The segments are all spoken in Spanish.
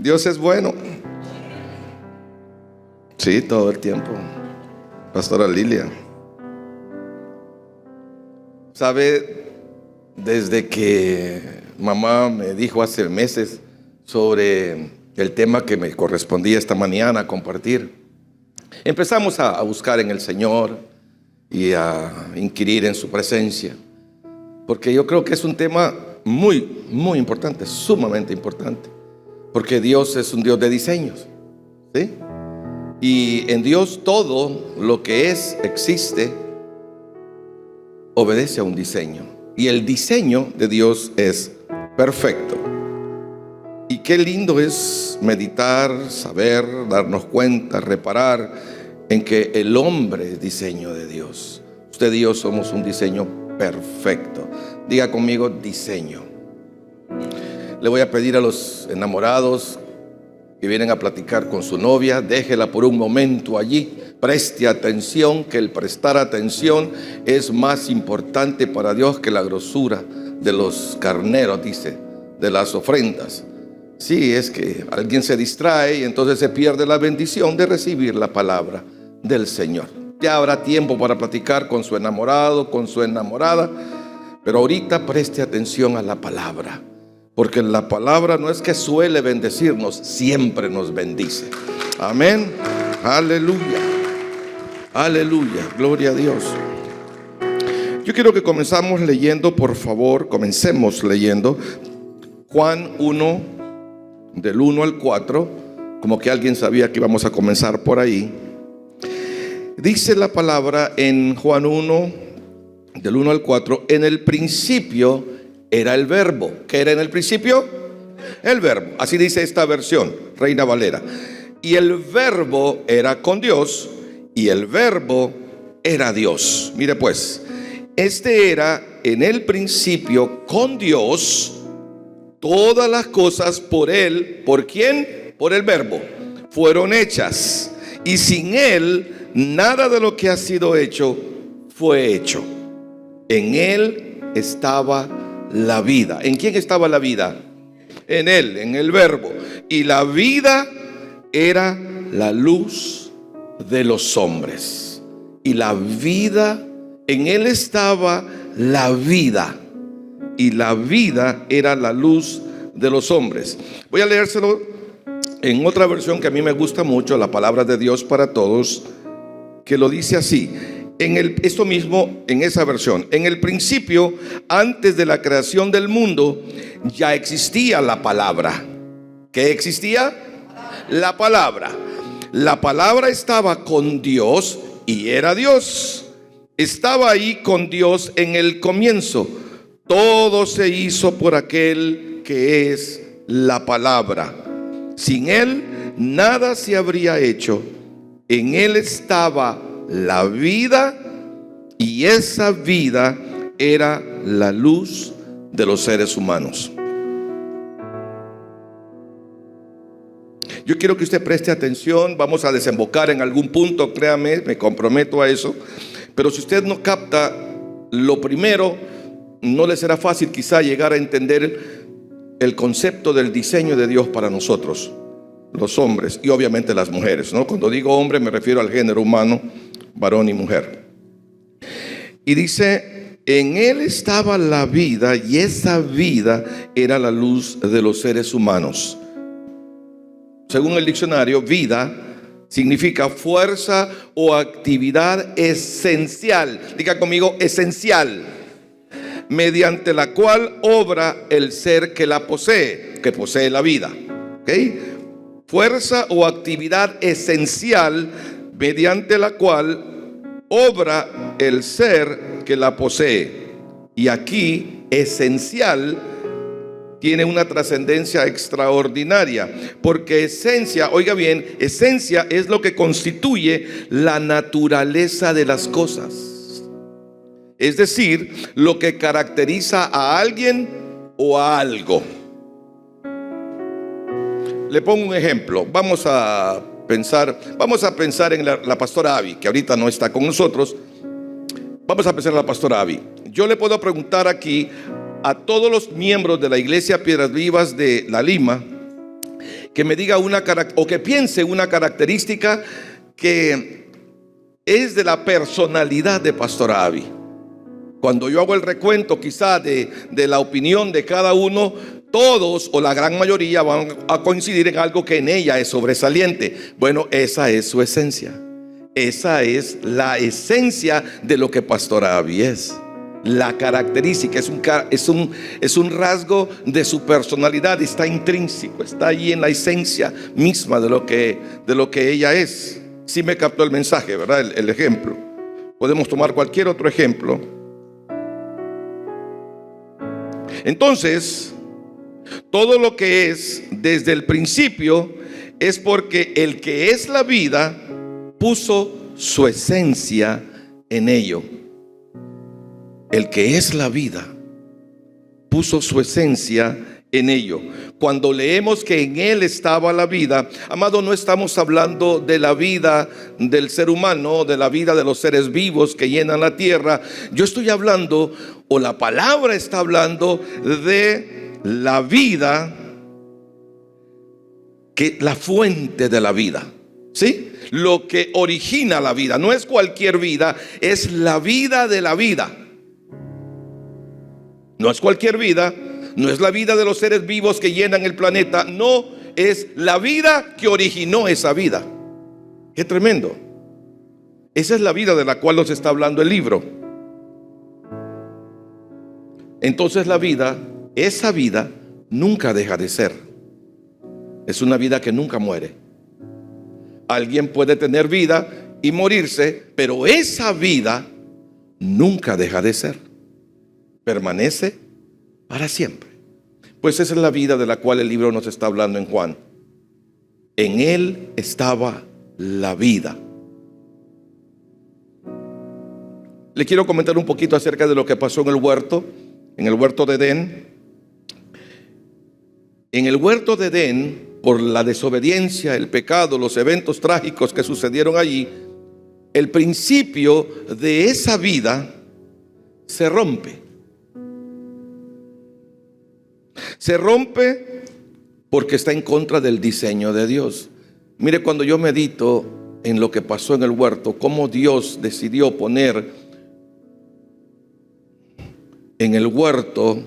Dios es bueno. Sí, todo el tiempo. Pastora Lilia. ¿Sabe? Desde que mamá me dijo hace meses sobre el tema que me correspondía esta mañana compartir, empezamos a buscar en el Señor y a inquirir en su presencia, porque yo creo que es un tema muy, muy importante, sumamente importante, porque Dios es un Dios de diseños, ¿sí? Y en Dios todo lo que existe, obedece a un diseño. Y el diseño de Dios es perfecto. Y qué lindo es meditar, saber, darnos cuenta, reparar en que el hombre es diseño de Dios. Usted y yo somos un diseño perfecto. Diga conmigo, diseño. Le voy a pedir a los enamorados que vienen a platicar con su novia, déjela por un momento allí, preste atención, que el prestar atención es más importante para Dios que la grosura de los carneros, dice, de las ofrendas. Sí, es que alguien se distrae y entonces se pierde la bendición de recibir la palabra del Señor. Ya habrá tiempo para platicar con su enamorado, con su enamorada, pero ahorita preste atención a la palabra. Porque la palabra no es que suele bendecirnos, siempre nos bendice. Amén. Aleluya. Aleluya. Gloria a Dios. Yo quiero que comencemos leyendo, por favor, comencemos leyendo Juan 1, del 1 al 4, como que alguien sabía que íbamos a comenzar por ahí. Dice la palabra en Juan 1, del 1 al 4, en el principio era el verbo. ¿Qué era en el principio? El verbo. Así dice esta versión, Reina Valera. Y el verbo era con Dios, y el verbo era Dios. Mire pues, este era en el principio con Dios. Todas las cosas por Él, ¿por quién? Por el verbo, fueron hechas. Y sin Él, nada de lo que ha sido hecho fue hecho. En Él estaba la vida. ¿En quién estaba la vida? En Él, en el verbo. Y la vida era la luz de los hombres. Y la vida, en Él estaba la vida. Y la vida era la luz de los hombres. Voy a leérselo en otra versión que a mí me gusta mucho, la palabra de Dios para todos, que lo dice así. Esto mismo en esa versión. En el principio, antes de la creación del mundo, ya existía la palabra. ¿Qué existía? La palabra. La palabra estaba con Dios y era Dios. Estaba ahí con Dios en el comienzo. Todo se hizo por aquel que es la palabra. Sin Él, nada se habría hecho. En Él estaba la vida, y esa vida era la luz de los seres humanos. Yo quiero que usted preste atención. Vamos a desembocar en algún punto, créame, me comprometo a eso. Pero si usted no capta lo primero, no le será fácil quizá llegar a entender el concepto del diseño de Dios para nosotros, los hombres y obviamente las mujeres, ¿no? Cuando digo hombre me refiero al género humano, varón y mujer. Y dice, en Él estaba la vida, y esa vida era la luz de los seres humanos. Según el diccionario, vida significa fuerza o actividad esencial. Diga conmigo, esencial, mediante la cual obra el ser que la posee, que posee la vida. ¿Okay? Fuerza o actividad esencial mediante la cual obra el ser que la posee. Y aquí esencial tiene una trascendencia extraordinaria, porque esencia, oiga bien, esencia es lo que constituye la naturaleza de las cosas. Es decir, lo que caracteriza a alguien o a algo. Le pongo un ejemplo. Vamos a pensar en la pastora Abby, que ahorita no está con nosotros. Vamos a pensar en la pastora Abby. Yo le puedo preguntar aquí a todos los miembros de la iglesia Piedras Vivas de La Lima, que me diga o que piense una característica que es de la personalidad de Pastor Abby. Cuando yo hago el recuento quizá de la opinión de cada uno, todos o la gran mayoría van a coincidir en algo que en ella es sobresaliente. Bueno, esa es su esencia. Esa es la esencia de lo que Pastor Abby es. La característica es un rasgo de su personalidad, está intrínseco, está ahí en la esencia misma de lo que ella es. Sí me captó el mensaje, ¿verdad? El ejemplo. Podemos tomar cualquier otro ejemplo. Entonces, todo lo que es desde el principio es porque el que es la vida puso su esencia en ello. El que es la vida puso su esencia en ello. Cuando leemos que en él estaba la vida, amado, no estamos hablando de la vida del ser humano, de la vida de los seres vivos que llenan la tierra. Yo estoy hablando, o la palabra está hablando de la vida, que la fuente de la vida, ¿sí? Lo que origina la vida. No es cualquier vida, es la vida de la vida. No es cualquier vida, no es la vida de los seres vivos que llenan el planeta, no, es la vida que originó esa vida. Qué tremendo. Esa es la vida de la cual nos está hablando el libro. Entonces la vida, esa vida nunca deja de ser. Es una vida que nunca muere. Alguien puede tener vida y morirse, pero esa vida nunca deja de ser. Permanece para siempre. Pues esa es la vida de la cual el libro nos está hablando en Juan. En él estaba la vida. Le quiero comentar un poquito acerca de lo que pasó en el huerto de Edén. En el huerto de Edén, por la desobediencia, el pecado, los eventos trágicos que sucedieron allí, el principio de esa vida se rompe. Se rompe porque está en contra del diseño de Dios. Mire, cuando yo medito en lo que pasó en el huerto, cómo Dios decidió poner en el huerto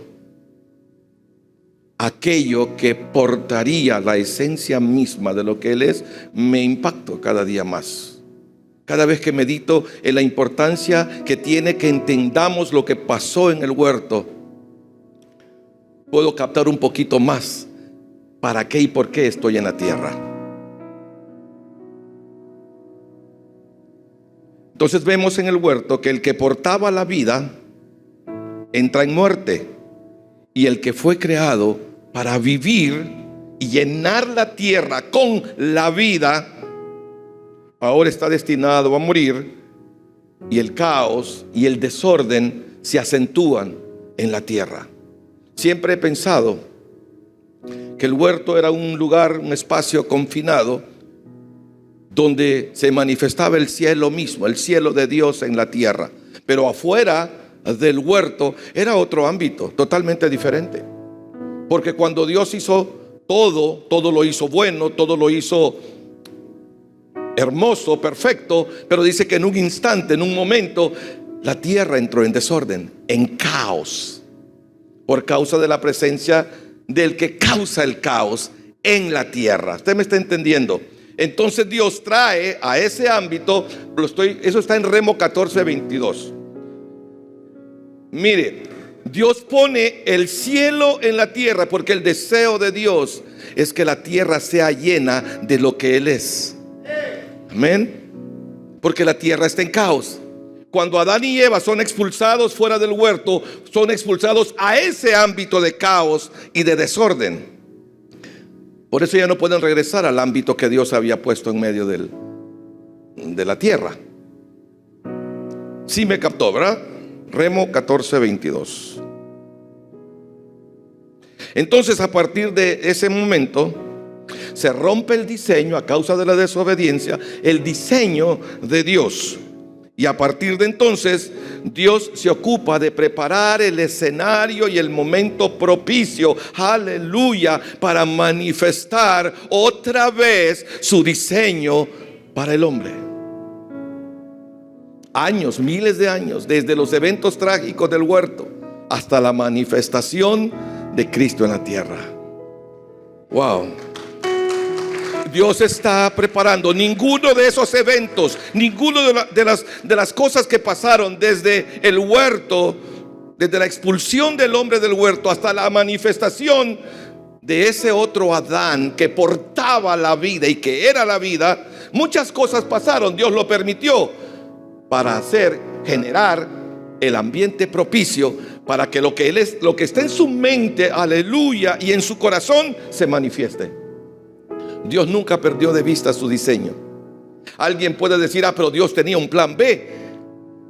aquello que portaría la esencia misma de lo que Él es, me impacto cada día más. Cada vez que medito en la importancia que tiene que entendamos lo que pasó en el huerto, puedo captar un poquito más para qué y por qué estoy en la tierra. Entonces vemos en el huerto que el que portaba la vida entra en muerte, y el que fue creado para vivir y llenar la tierra con la vida, ahora está destinado a morir, y el caos y el desorden se acentúan en la tierra. Siempre he pensado que el huerto era un lugar, un espacio confinado, donde se manifestaba el cielo mismo, el cielo de Dios en la tierra. Pero afuera del huerto era otro ámbito totalmente diferente. Porque cuando Dios hizo todo lo hizo bueno, todo lo hizo hermoso, perfecto, pero dice que en un instante, en un momento, la tierra entró en desorden, en caos, por causa de la presencia del que causa el caos en la tierra. ¿Usted me está entendiendo? Entonces Dios trae a ese ámbito, eso está en Remo 14:22. Mire, Dios pone el cielo en la tierra porque el deseo de Dios es que la tierra sea llena de lo que Él es. Amén. Porque la tierra está en caos. Cuando Adán y Eva son expulsados fuera del huerto, son expulsados a ese ámbito de caos y de desorden. Por eso ya no pueden regresar al ámbito que Dios había puesto en medio de la tierra. Sí me captó, ¿verdad? Remo 14:22. Entonces, a partir de ese momento, se rompe el diseño a causa de la desobediencia, el diseño de Dios. Y a partir de entonces, Dios se ocupa de preparar el escenario y el momento propicio, aleluya, para manifestar otra vez su diseño para el hombre. Años, miles de años, desde los eventos trágicos del huerto hasta la manifestación de Cristo en la tierra. Wow. Dios está preparando. Ninguno de esos eventos, ninguno de las cosas que pasaron desde el huerto, desde la expulsión del hombre del huerto hasta la manifestación de ese otro Adán que portaba la vida y que era la vida, muchas cosas pasaron. Dios lo permitió para generar el ambiente propicio para que lo que está en su mente, aleluya, y en su corazón se manifieste. Dios nunca perdió de vista su diseño. Alguien puede decir, pero Dios tenía un plan B,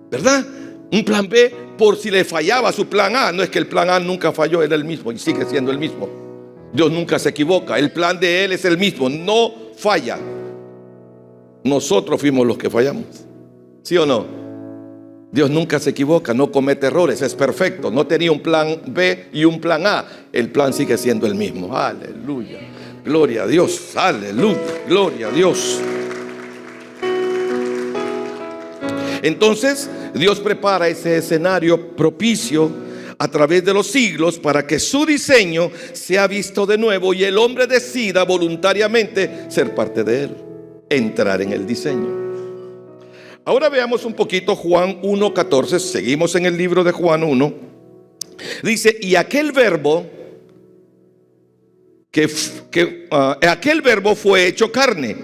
¿verdad? Un plan B por si le fallaba su plan A. No, es que el plan A nunca falló, era el mismo y sigue siendo el mismo. Dios nunca se equivoca, el plan de Él es el mismo, no falla. Nosotros fuimos los que fallamos, ¿sí o no? Dios nunca se equivoca, no comete errores, es perfecto. No tenía un plan B y un plan A, el plan sigue siendo el mismo. Aleluya. Gloria a Dios, aleluya, gloria a Dios. Entonces, Dios prepara ese escenario propicio a través de los siglos para que su diseño sea visto de nuevo y el hombre decida voluntariamente ser parte de él, entrar en el diseño. Ahora veamos un poquito Juan 1:14, seguimos en el libro de Juan 1. Dice, y aquel verbo aquel verbo fue hecho carne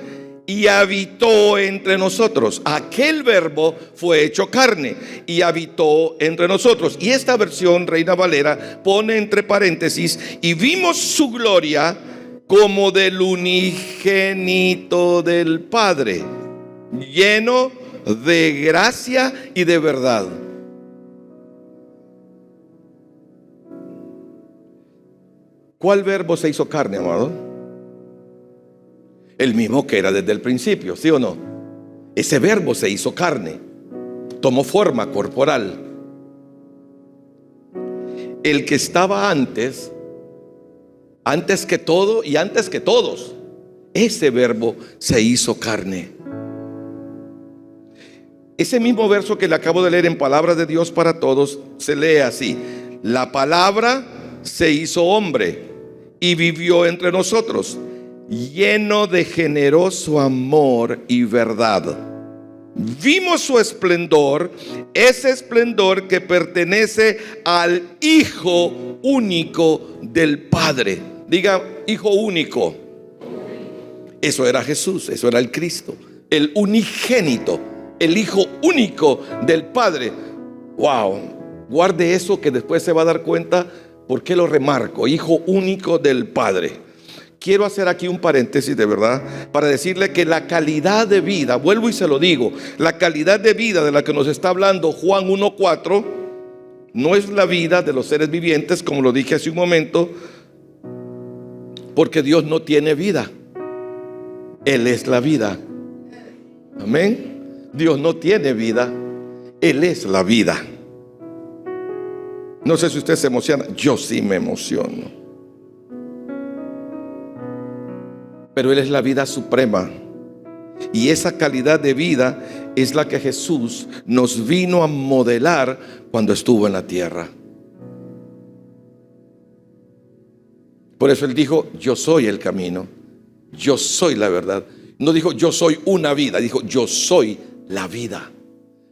y habitó entre nosotros. Aquel verbo fue hecho carne y habitó entre nosotros. Y esta versión, Reina Valera, pone entre paréntesis, y vimos su gloria como del unigénito del Padre, lleno de gracia y de verdad. ¿Cuál verbo se hizo carne, amado? El mismo que era desde el principio, ¿sí o no? Ese verbo se hizo carne, tomó forma corporal. El que estaba antes que todo y antes que todos, ese verbo se hizo carne. Ese mismo verso que le acabo de leer en Palabra de Dios para Todos se lee así: la palabra se hizo hombre y vivió entre nosotros, lleno de generoso amor y verdad. Vimos su esplendor, ese esplendor que pertenece al Hijo único del Padre. Diga, Hijo único. Eso era Jesús, eso era el Cristo, el unigénito, el Hijo único del Padre. Wow, guarde eso que después se va a dar cuenta por qué lo remarco. Hijo único del Padre. Quiero hacer aquí un paréntesis de verdad para decirle que la calidad de vida, vuelvo y se lo digo, la calidad de vida de la que nos está hablando Juan 1:4 no es la vida de los seres vivientes, como lo dije hace un momento, porque Dios no tiene vida. Él es la vida. Amén. Dios no tiene vida, Él es la vida. No sé si usted se emociona, yo sí me emociono. Pero Él es la vida suprema. Y esa calidad de vida es la que Jesús nos vino a modelar cuando estuvo en la tierra. Por eso Él dijo, yo soy el camino, yo soy la verdad. No dijo, yo soy una vida, dijo, yo soy la vida.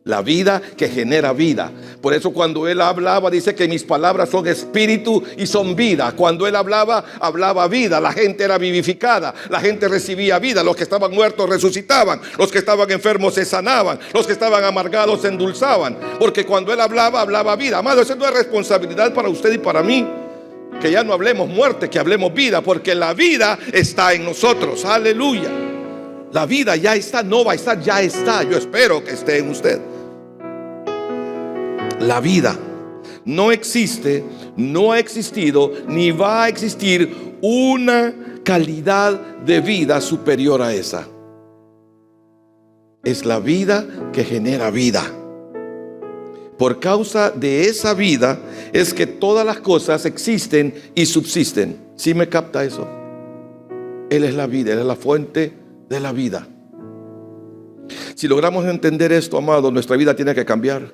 La vida que genera vida. Por eso cuando Él hablaba, dice que mis palabras son espíritu y son vida. Cuando Él hablaba, hablaba vida. La gente era vivificada, la gente recibía vida. Los que estaban muertos resucitaban, los que estaban enfermos se sanaban, los que estaban amargados se endulzaban. Porque cuando Él hablaba, hablaba vida. Amado, esa no es responsabilidad para usted y para mí, que ya no hablemos muerte, que hablemos vida, porque la vida está en nosotros. Aleluya. La vida ya está, no va a estar, ya está. Yo espero que esté en usted. La vida no existe, no ha existido, ni va a existir una calidad de vida superior a esa. es la vida que genera vida. Por causa de esa vida es que todas las cosas existen y subsisten. ¿Sí me capta eso? Él es la vida, Él es la fuente de la vida. Si logramos entender esto, amado, nuestra vida tiene que cambiar.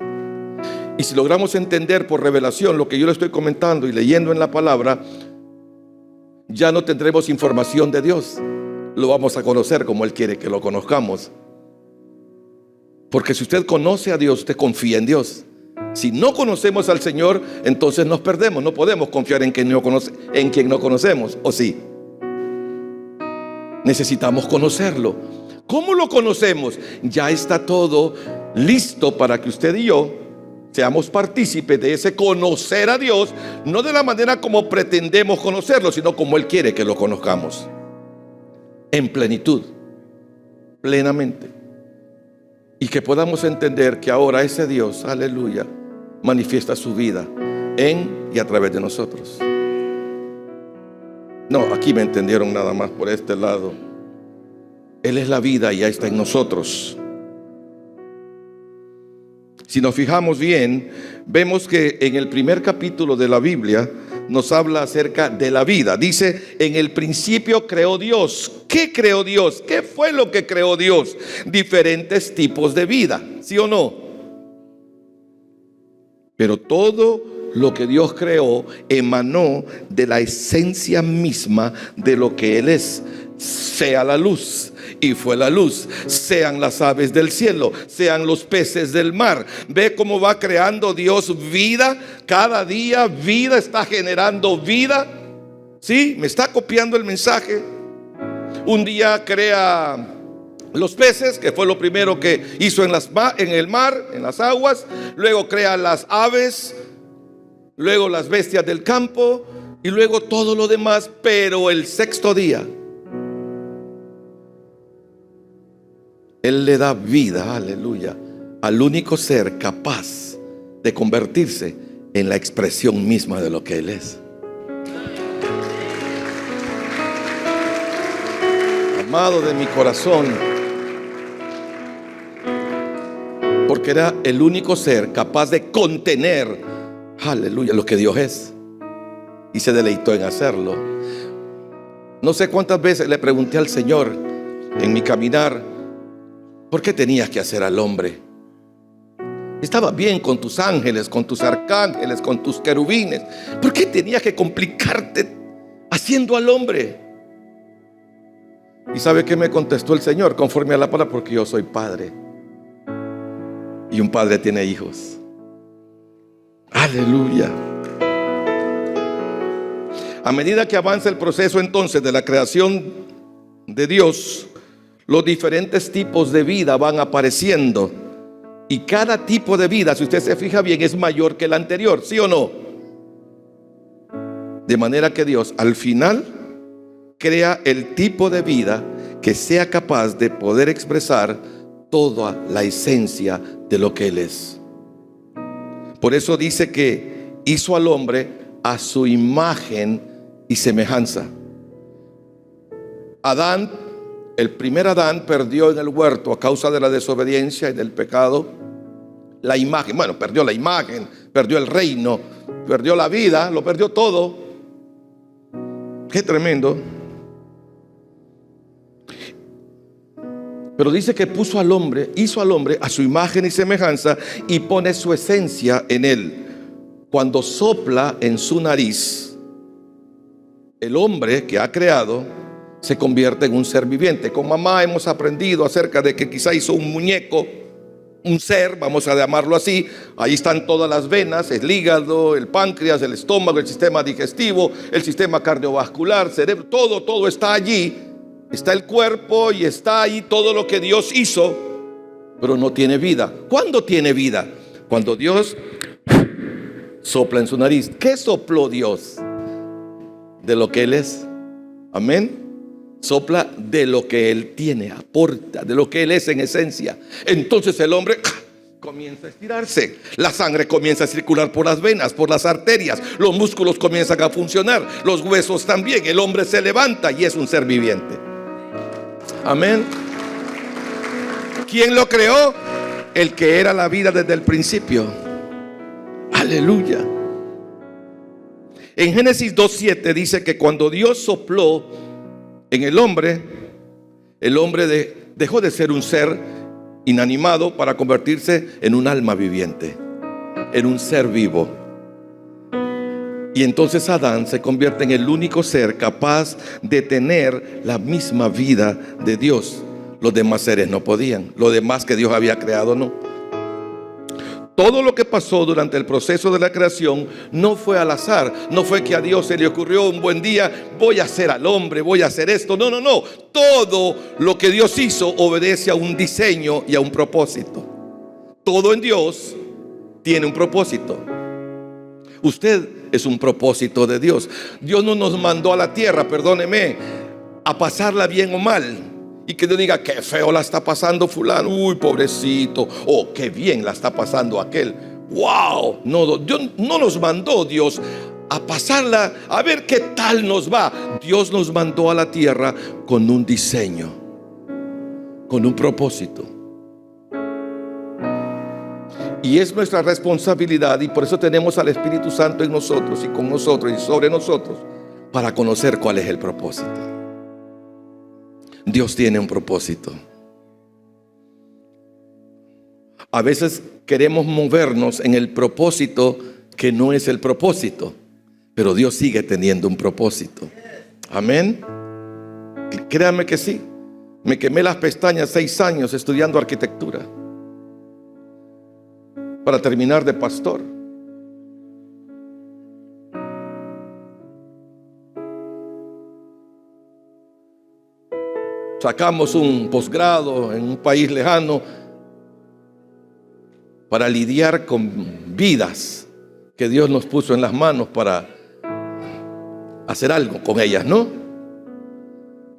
Y si logramos entender por revelación lo que yo le estoy comentando y leyendo en la palabra, ya no tendremos información de Dios. Lo vamos a conocer como Él quiere que lo conozcamos. Porque si usted conoce a Dios, usted confía en Dios. Si no conocemos al Señor, entonces nos perdemos. No podemos confiar en quien no conocemos, ¿o sí? Necesitamos conocerlo. ¿Cómo lo conocemos? Ya está todo listo para que usted y yo seamos partícipes de ese conocer a Dios, no de la manera como pretendemos conocerlo, sino como Él quiere que lo conozcamos. En plenitud, plenamente. Y que podamos entender que ahora ese Dios, aleluya, manifiesta su vida en y a través de nosotros. No, aquí me entendieron nada más por este lado. Él es la vida y ya está en nosotros. Si nos fijamos bien, vemos que en el primer capítulo de la Biblia nos habla acerca de la vida. Dice, en el principio creó Dios. ¿Qué creó Dios? ¿Qué fue lo que creó Dios? Diferentes tipos de vida, ¿sí o no? Pero todo lo que Dios creó emanó de la esencia misma de lo que Él es. Sea la luz, y fue la luz. Sean las aves del cielo, sean los peces del mar. Ve cómo va creando Dios vida. Cada día vida está generando vida. ¿Sí? ¿Me está copiando el mensaje? Un día crea los peces, que fue lo primero que hizo en el mar, en las aguas. Luego crea las aves, luego las bestias del campo, y luego todo lo demás. Pero el sexto día Él le da vida, aleluya, al único ser capaz de convertirse en la expresión misma de lo que Él es. Amado de mi corazón, porque era el único ser capaz de contener, aleluya, lo que Dios es, y se deleitó en hacerlo. No sé cuántas veces le pregunté al Señor en mi caminar, ¿por qué tenías que hacer al hombre? Estaba bien con tus ángeles, con tus arcángeles, con tus querubines. ¿Por qué tenías que complicarte haciendo al hombre? ¿Y sabe qué me contestó el Señor? Conforme a la palabra, porque yo soy padre. Y un padre tiene hijos. Aleluya. A medida que avanza el proceso entonces de la creación de Dios, los diferentes tipos de vida van apareciendo. Y cada tipo de vida, si usted se fija bien, es mayor que el anterior, ¿sí o no? De manera que Dios al final crea el tipo de vida que sea capaz de poder expresar toda la esencia de lo que Él es. Por eso dice que hizo al hombre a su imagen y semejanza. El primer Adán perdió en el huerto a causa de la desobediencia y del pecado la imagen. Bueno, perdió la imagen, perdió el reino, perdió la vida, lo perdió todo. Qué tremendo. Pero dice que hizo al hombre a su imagen y semejanza y pone su esencia en él. Cuando sopla en su nariz, el hombre que ha creado se convierte en un ser viviente. Con mamá hemos aprendido acerca de que quizá hizo un muñeco, un ser, vamos a llamarlo así. Ahí están todas las venas, el hígado, el páncreas, el estómago, el sistema digestivo, el sistema cardiovascular, cerebro, todo está allí. Está el cuerpo y está ahí todo lo que Dios hizo, pero no tiene vida. ¿Cuándo tiene vida? Cuando Dios sopla en su nariz. ¿Qué sopló Dios? De lo que Él es. Amén. Sopla de lo que Él tiene, aporta, de lo que Él es en esencia. Entonces el hombre comienza a estirarse, la sangre comienza a circular por las venas, por las arterias, los músculos comienzan a funcionar, los huesos también, el hombre se levanta y es un ser viviente. Amén. ¿Quién lo creó? El que era la vida desde el principio. Aleluya. En Génesis 2:7 dice que cuando Dios sopló en el hombre dejó de ser un ser inanimado para convertirse en un alma viviente, en un ser vivo. Y entonces Adán se convierte en el único ser capaz de tener la misma vida de Dios. Los demás seres no podían, lo demás que Dios había creado no. Todo lo que pasó durante el proceso de la creación no fue al azar. No fue que a Dios se le ocurrió un buen día, voy a hacer al hombre, voy a hacer esto. No. Todo lo que Dios hizo obedece a un diseño y a un propósito. Todo en Dios tiene un propósito. Usted es un propósito de Dios. Dios no nos mandó a la tierra, perdóneme, a pasarla bien o mal. Y que Dios diga, qué feo la está pasando fulano, uy, pobrecito, o qué bien la está pasando aquel. Wow, no, Dios no nos mandó Dios a pasarla, a ver qué tal nos va. Dios nos mandó a la tierra con un diseño, con un propósito. Y es nuestra responsabilidad, y por eso tenemos al Espíritu Santo en nosotros y con nosotros y sobre nosotros, para conocer cuál es el propósito. Dios tiene un propósito. A veces queremos movernos en el propósito que no es el propósito, pero Dios sigue teniendo un propósito. Amén. Créanme que sí. Me quemé las pestañas 6 años estudiando arquitectura para terminar de pastor. Sacamos un posgrado en un país lejano para lidiar con vidas que Dios nos puso en las manos para hacer algo con ellas, ¿no?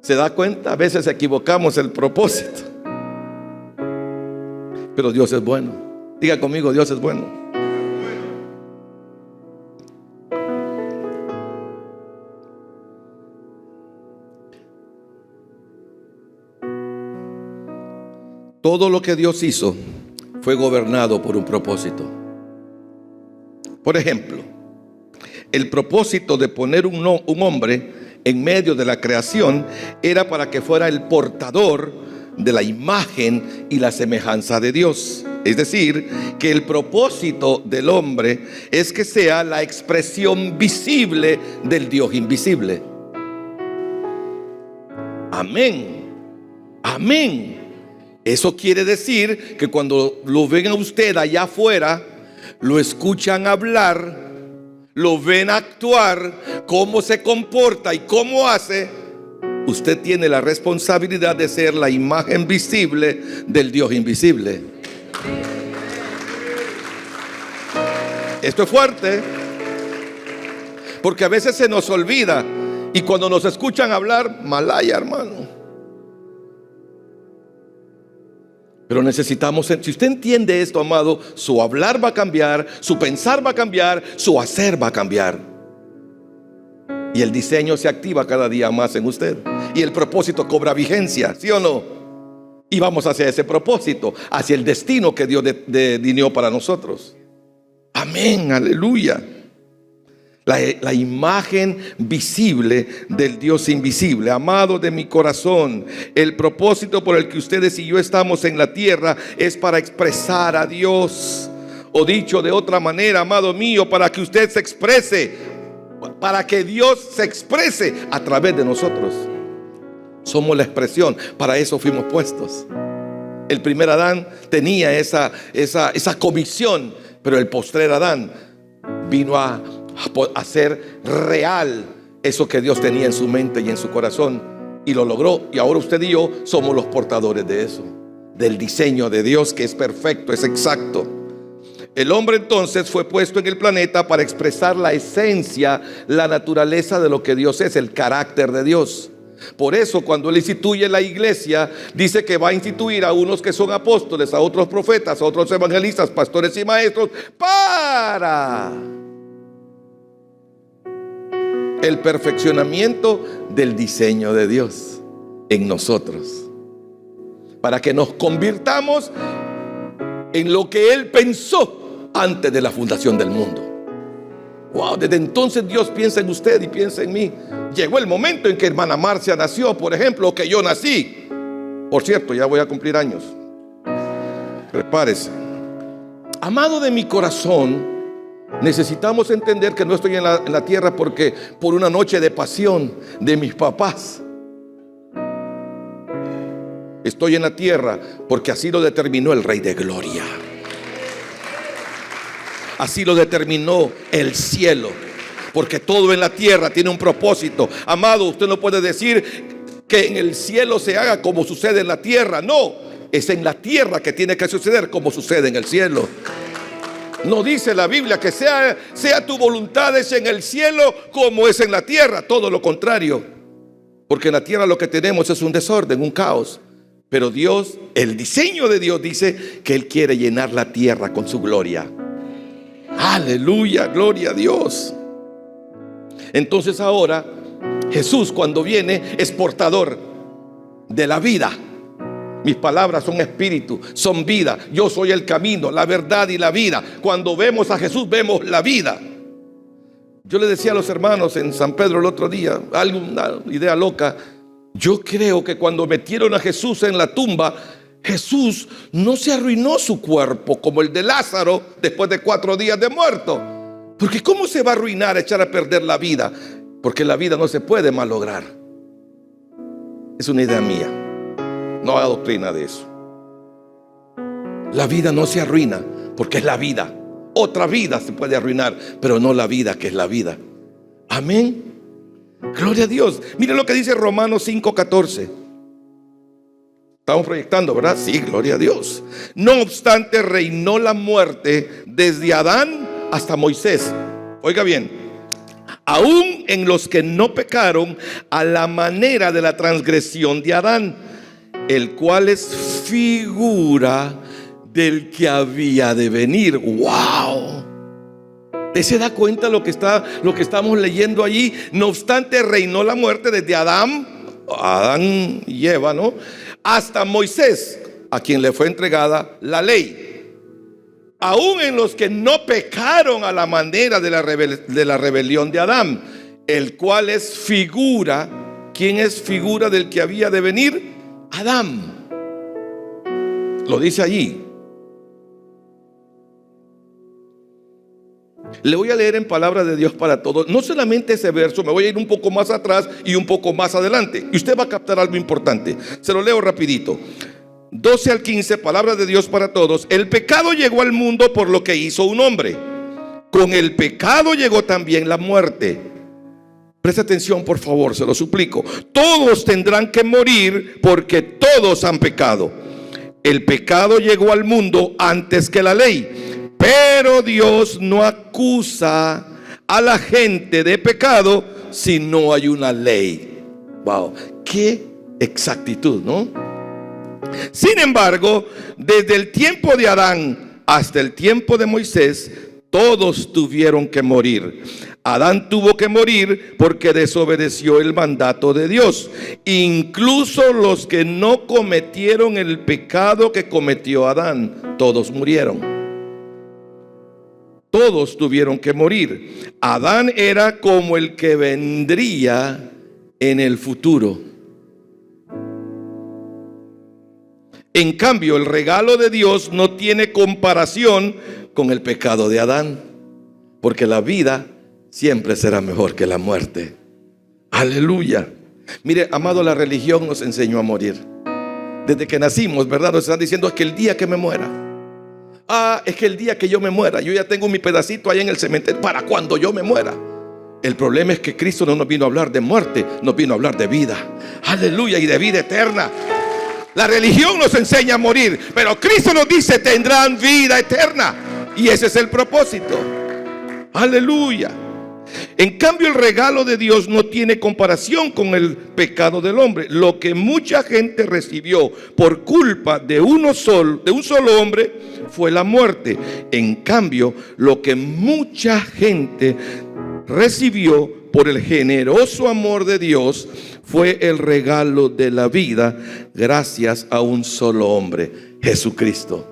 ¿Se da cuenta? A veces equivocamos el propósito. Pero Dios es bueno. Diga conmigo, Dios es bueno. Todo lo que Dios hizo fue gobernado por un propósito. Por ejemplo, el propósito de poner un hombre en medio de la creación era para que fuera el portador de la imagen y la semejanza de Dios. Es decir, que el propósito del hombre es que sea la expresión visible del Dios invisible. Amén. Amén. Eso quiere decir que cuando lo ven a usted allá afuera, lo escuchan hablar, lo ven actuar, cómo se comporta y cómo hace, usted tiene la responsabilidad de ser la imagen visible del Dios invisible. Esto es fuerte, porque a veces se nos olvida y cuando nos escuchan hablar, malaya, hermano. Pero necesitamos, si usted entiende esto, amado, su hablar va a cambiar, su pensar va a cambiar, su hacer va a cambiar. Y el diseño se activa cada día más en usted. Y el propósito cobra vigencia, ¿sí o no? Y vamos hacia ese propósito, hacia el destino que Dios delineó para nosotros. Amén, aleluya. La imagen visible del Dios invisible. Amado de mi corazón, el propósito por el que ustedes y yo estamos en la tierra es para expresar a Dios. O dicho de otra manera, amado mío, para que usted se exprese, para que Dios se exprese a través de nosotros. Somos la expresión, para eso fuimos puestos. El primer Adán tenía esa comisión, pero el postrer Adán vino a hacer real eso que Dios tenía en su mente y en su corazón, y lo logró. Y ahora usted y yo somos los portadores de eso, del diseño de Dios, que es perfecto, es exacto. El hombre entonces fue puesto en el planeta para expresar la esencia, la naturaleza de lo que Dios es, el carácter de Dios. Por eso cuando Él instituye la iglesia, dice que va a instituir a unos que son apóstoles, a otros profetas, a otros evangelistas, pastores y maestros, para el perfeccionamiento del diseño de Dios en nosotros. para que nos convirtamos en lo que Él pensó antes de la fundación del mundo. Wow, desde entonces Dios piensa en usted y piensa en mí. Llegó el momento en que hermana Marcia nació, por ejemplo, o que yo nací. Por cierto, ya voy a cumplir años. Prepárese. Amado de mi corazón, necesitamos entender que no estoy en la tierra porque por una noche de pasión de mis papás. Estoy en la tierra porque así lo determinó el Rey de Gloria. Así lo determinó el cielo, porque todo en la tierra tiene un propósito. Amado, usted no puede decir que en el cielo se haga como sucede en la tierra. No, es en la tierra que tiene que suceder como sucede en el cielo. No dice la Biblia que sea tu voluntad es en el cielo como es en la tierra. Todo lo contrario, porque en la tierra lo que tenemos es un desorden, un caos. Pero Dios, el diseño de Dios dice que Él quiere llenar la tierra con su gloria. Aleluya, gloria a Dios. Entonces ahora Jesús, cuando viene, es portador de la vida. Mis palabras son espíritu, son vida. Yo soy el camino, la verdad y la vida. Cuando vemos a Jesús, vemos la vida. Yo le decía a los hermanos en San Pedro el otro día, alguna idea loca. Yo creo que cuando metieron a Jesús en la tumba, Jesús no se arruinó su cuerpo como el de Lázaro después de 4 días de muerto. Porque ¿cómo se va a arruinar, echar a perder la vida? Porque la vida no se puede malograr. Es una idea mía, no hay doctrina de eso. La vida no se arruina porque es la vida. Otra vida se puede arruinar, pero no la vida que es la vida. Amén. Gloria a Dios. Miren lo que dice Romanos 5:14. Estamos proyectando, ¿verdad? Sí, gloria a Dios. No obstante, reinó la muerte desde Adán hasta Moisés. Oiga bien, aún en los que no pecaron a la manera de la transgresión de Adán, el cual es figura del que había de venir. ¡Wow! ¿Usted se da cuenta lo que estamos leyendo allí? No obstante, reinó la muerte desde Adán y Eva, ¿no?, hasta Moisés, a quien le fue entregada la ley. Aún en los que no pecaron a la manera de la rebelión de Adán, el cual es figura. ¿Quién es figura del que había de venir? Adán. Lo dice allí. Le voy a leer en palabra de Dios para todos. No solamente ese verso, me voy a ir un poco más atrás y un poco más adelante. Y usted va a captar algo importante. Se lo leo rapidito. 12 al 15, palabra de Dios para todos. El pecado llegó al mundo por lo que hizo un hombre. Con el pecado llegó también la muerte. Presta atención, por favor, se lo suplico. Todos tendrán que morir porque todos han pecado. El pecado llegó al mundo antes que la ley. Pero Dios no acusa a la gente de pecado si no hay una ley. Wow, qué exactitud, ¿no? Sin embargo, desde el tiempo de Adán hasta el tiempo de Moisés, todos tuvieron que morir. Adán tuvo que morir porque desobedeció el mandato de Dios. Incluso los que no cometieron el pecado que cometió Adán, todos murieron. Todos tuvieron que morir. Adán era como el que vendría en el futuro. En cambio, el regalo de Dios no tiene comparación con el pecado de Adán, porque la vida siempre será mejor que la muerte. Aleluya. Mire, amado, la religión nos enseñó a morir. Desde que nacimos, ¿verdad? Nos están diciendo es que el día que me muera. Es que el día que yo me muera, yo ya tengo mi pedacito ahí en el cementerio para cuando yo me muera. El problema es que Cristo no nos vino a hablar de muerte, nos vino a hablar de vida. Aleluya, y de vida eterna. La religión nos enseña a morir, pero Cristo nos dice tendrán vida eterna. Y ese es el propósito. Aleluya. En cambio, el regalo de Dios no tiene comparación con el pecado del hombre. Lo que mucha gente recibió por culpa de un solo hombre fue la muerte. En cambio, lo que mucha gente recibió por el generoso amor de Dios, fue el regalo de la vida gracias a un solo hombre, Jesucristo.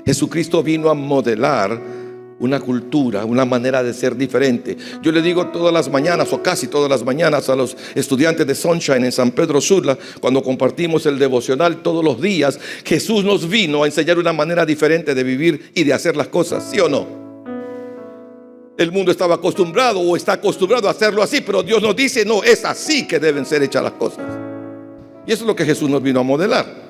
Jesucristo vino a modelar una cultura, una manera de ser diferente. Yo le digo todas las mañanas, o casi todas las mañanas, a los estudiantes de Sunshine en San Pedro Sula, cuando compartimos el devocional todos los días, Jesús nos vino a enseñar una manera diferente de vivir y de hacer las cosas, ¿sí o no? El mundo estaba acostumbrado o está acostumbrado a hacerlo así, pero Dios nos dice, no, es así que deben ser hechas las cosas. Y eso es lo que Jesús nos vino a modelar.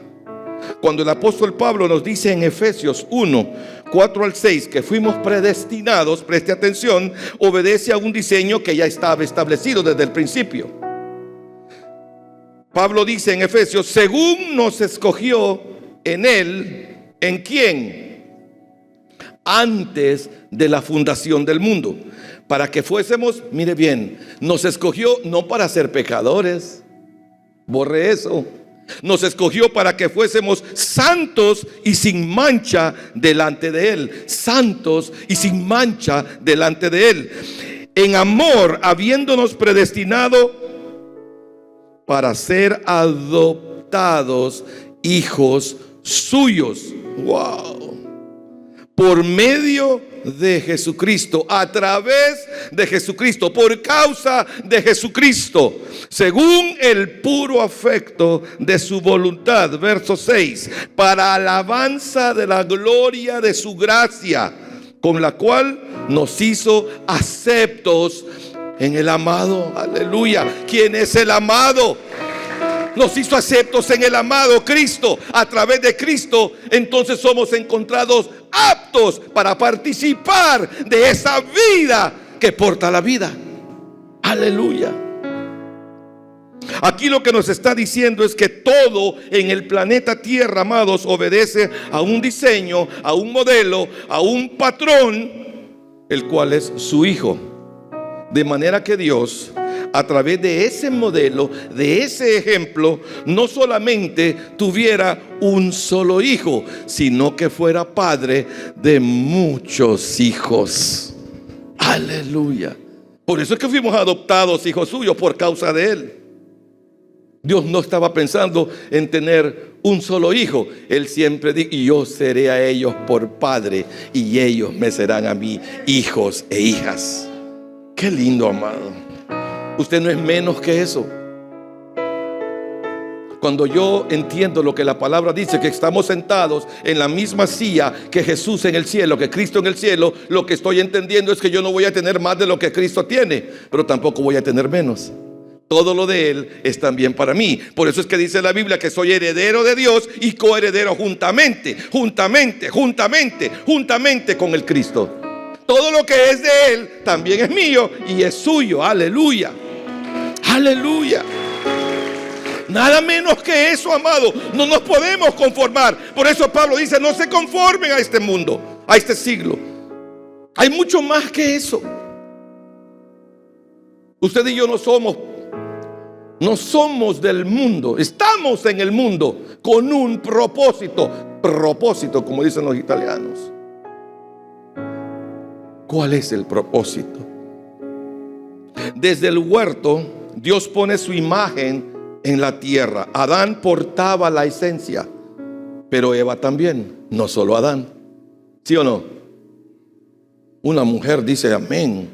Cuando el apóstol Pablo nos dice en Efesios 1, 4 al 6 que fuimos predestinados, preste atención, obedece a un diseño que ya estaba establecido desde el principio. Pablo dice en Efesios, según nos escogió en él, ¿en quién? Antes de la fundación del mundo, para que fuésemos, mire bien, nos escogió no para ser pecadores, borre eso. Nos escogió para que fuésemos santos y sin mancha delante de Él. Santos y sin mancha delante de Él. En amor, habiéndonos predestinado para ser adoptados hijos suyos. Wow. Por medio de Jesucristo, a través de Jesucristo, por causa de Jesucristo, según el puro afecto de su voluntad, verso 6, para alabanza de la gloria de su gracia, con la cual nos hizo aceptos en el amado. Aleluya. ¿Quién es el amado? Nos hizo aceptos en el amado Cristo. A través de Cristo, entonces somos encontrados aptos para participar de esa vida que porta la vida. Aleluya. Aquí lo que nos está diciendo es que todo en el planeta Tierra, amados, obedece a un diseño, a un modelo, a un patrón, el cual es su Hijo. De manera que Dios, a través de ese modelo, de ese ejemplo, no solamente tuviera un solo hijo, sino que fuera padre de muchos hijos. Aleluya. Por eso es que fuimos adoptados hijos suyos, por causa de Él. Dios no estaba pensando en tener un solo hijo. Él siempre dijo, y yo seré a ellos por padre, y ellos me serán a mí hijos e hijas. Qué lindo, amado. Usted no es menos que eso. Cuando yo entiendo lo que la palabra dice, que estamos sentados en la misma silla que Jesús en el cielo, que Cristo en el cielo, lo que estoy entendiendo es que yo no voy a tener más de lo que Cristo tiene, pero tampoco voy a tener menos. Todo lo de Él es también para mí. Por eso es que dice la Biblia que soy heredero de Dios y coheredero juntamente con el Cristo. Todo lo que es de Él también es mío y es suyo. Aleluya. Aleluya. Nada menos que eso, amado. No nos podemos conformar. Por eso Pablo dice, no se conformen a este mundo, a este siglo. Hay mucho más que eso. Usted y yo no somos del mundo. Estamos en el mundo con un propósito. Propósito, como dicen los italianos. ¿Cuál es el propósito? Desde el huerto, Dios pone su imagen en la tierra. Adán portaba la esencia, pero Eva también, no solo Adán. ¿Sí o no? Una mujer dice amén.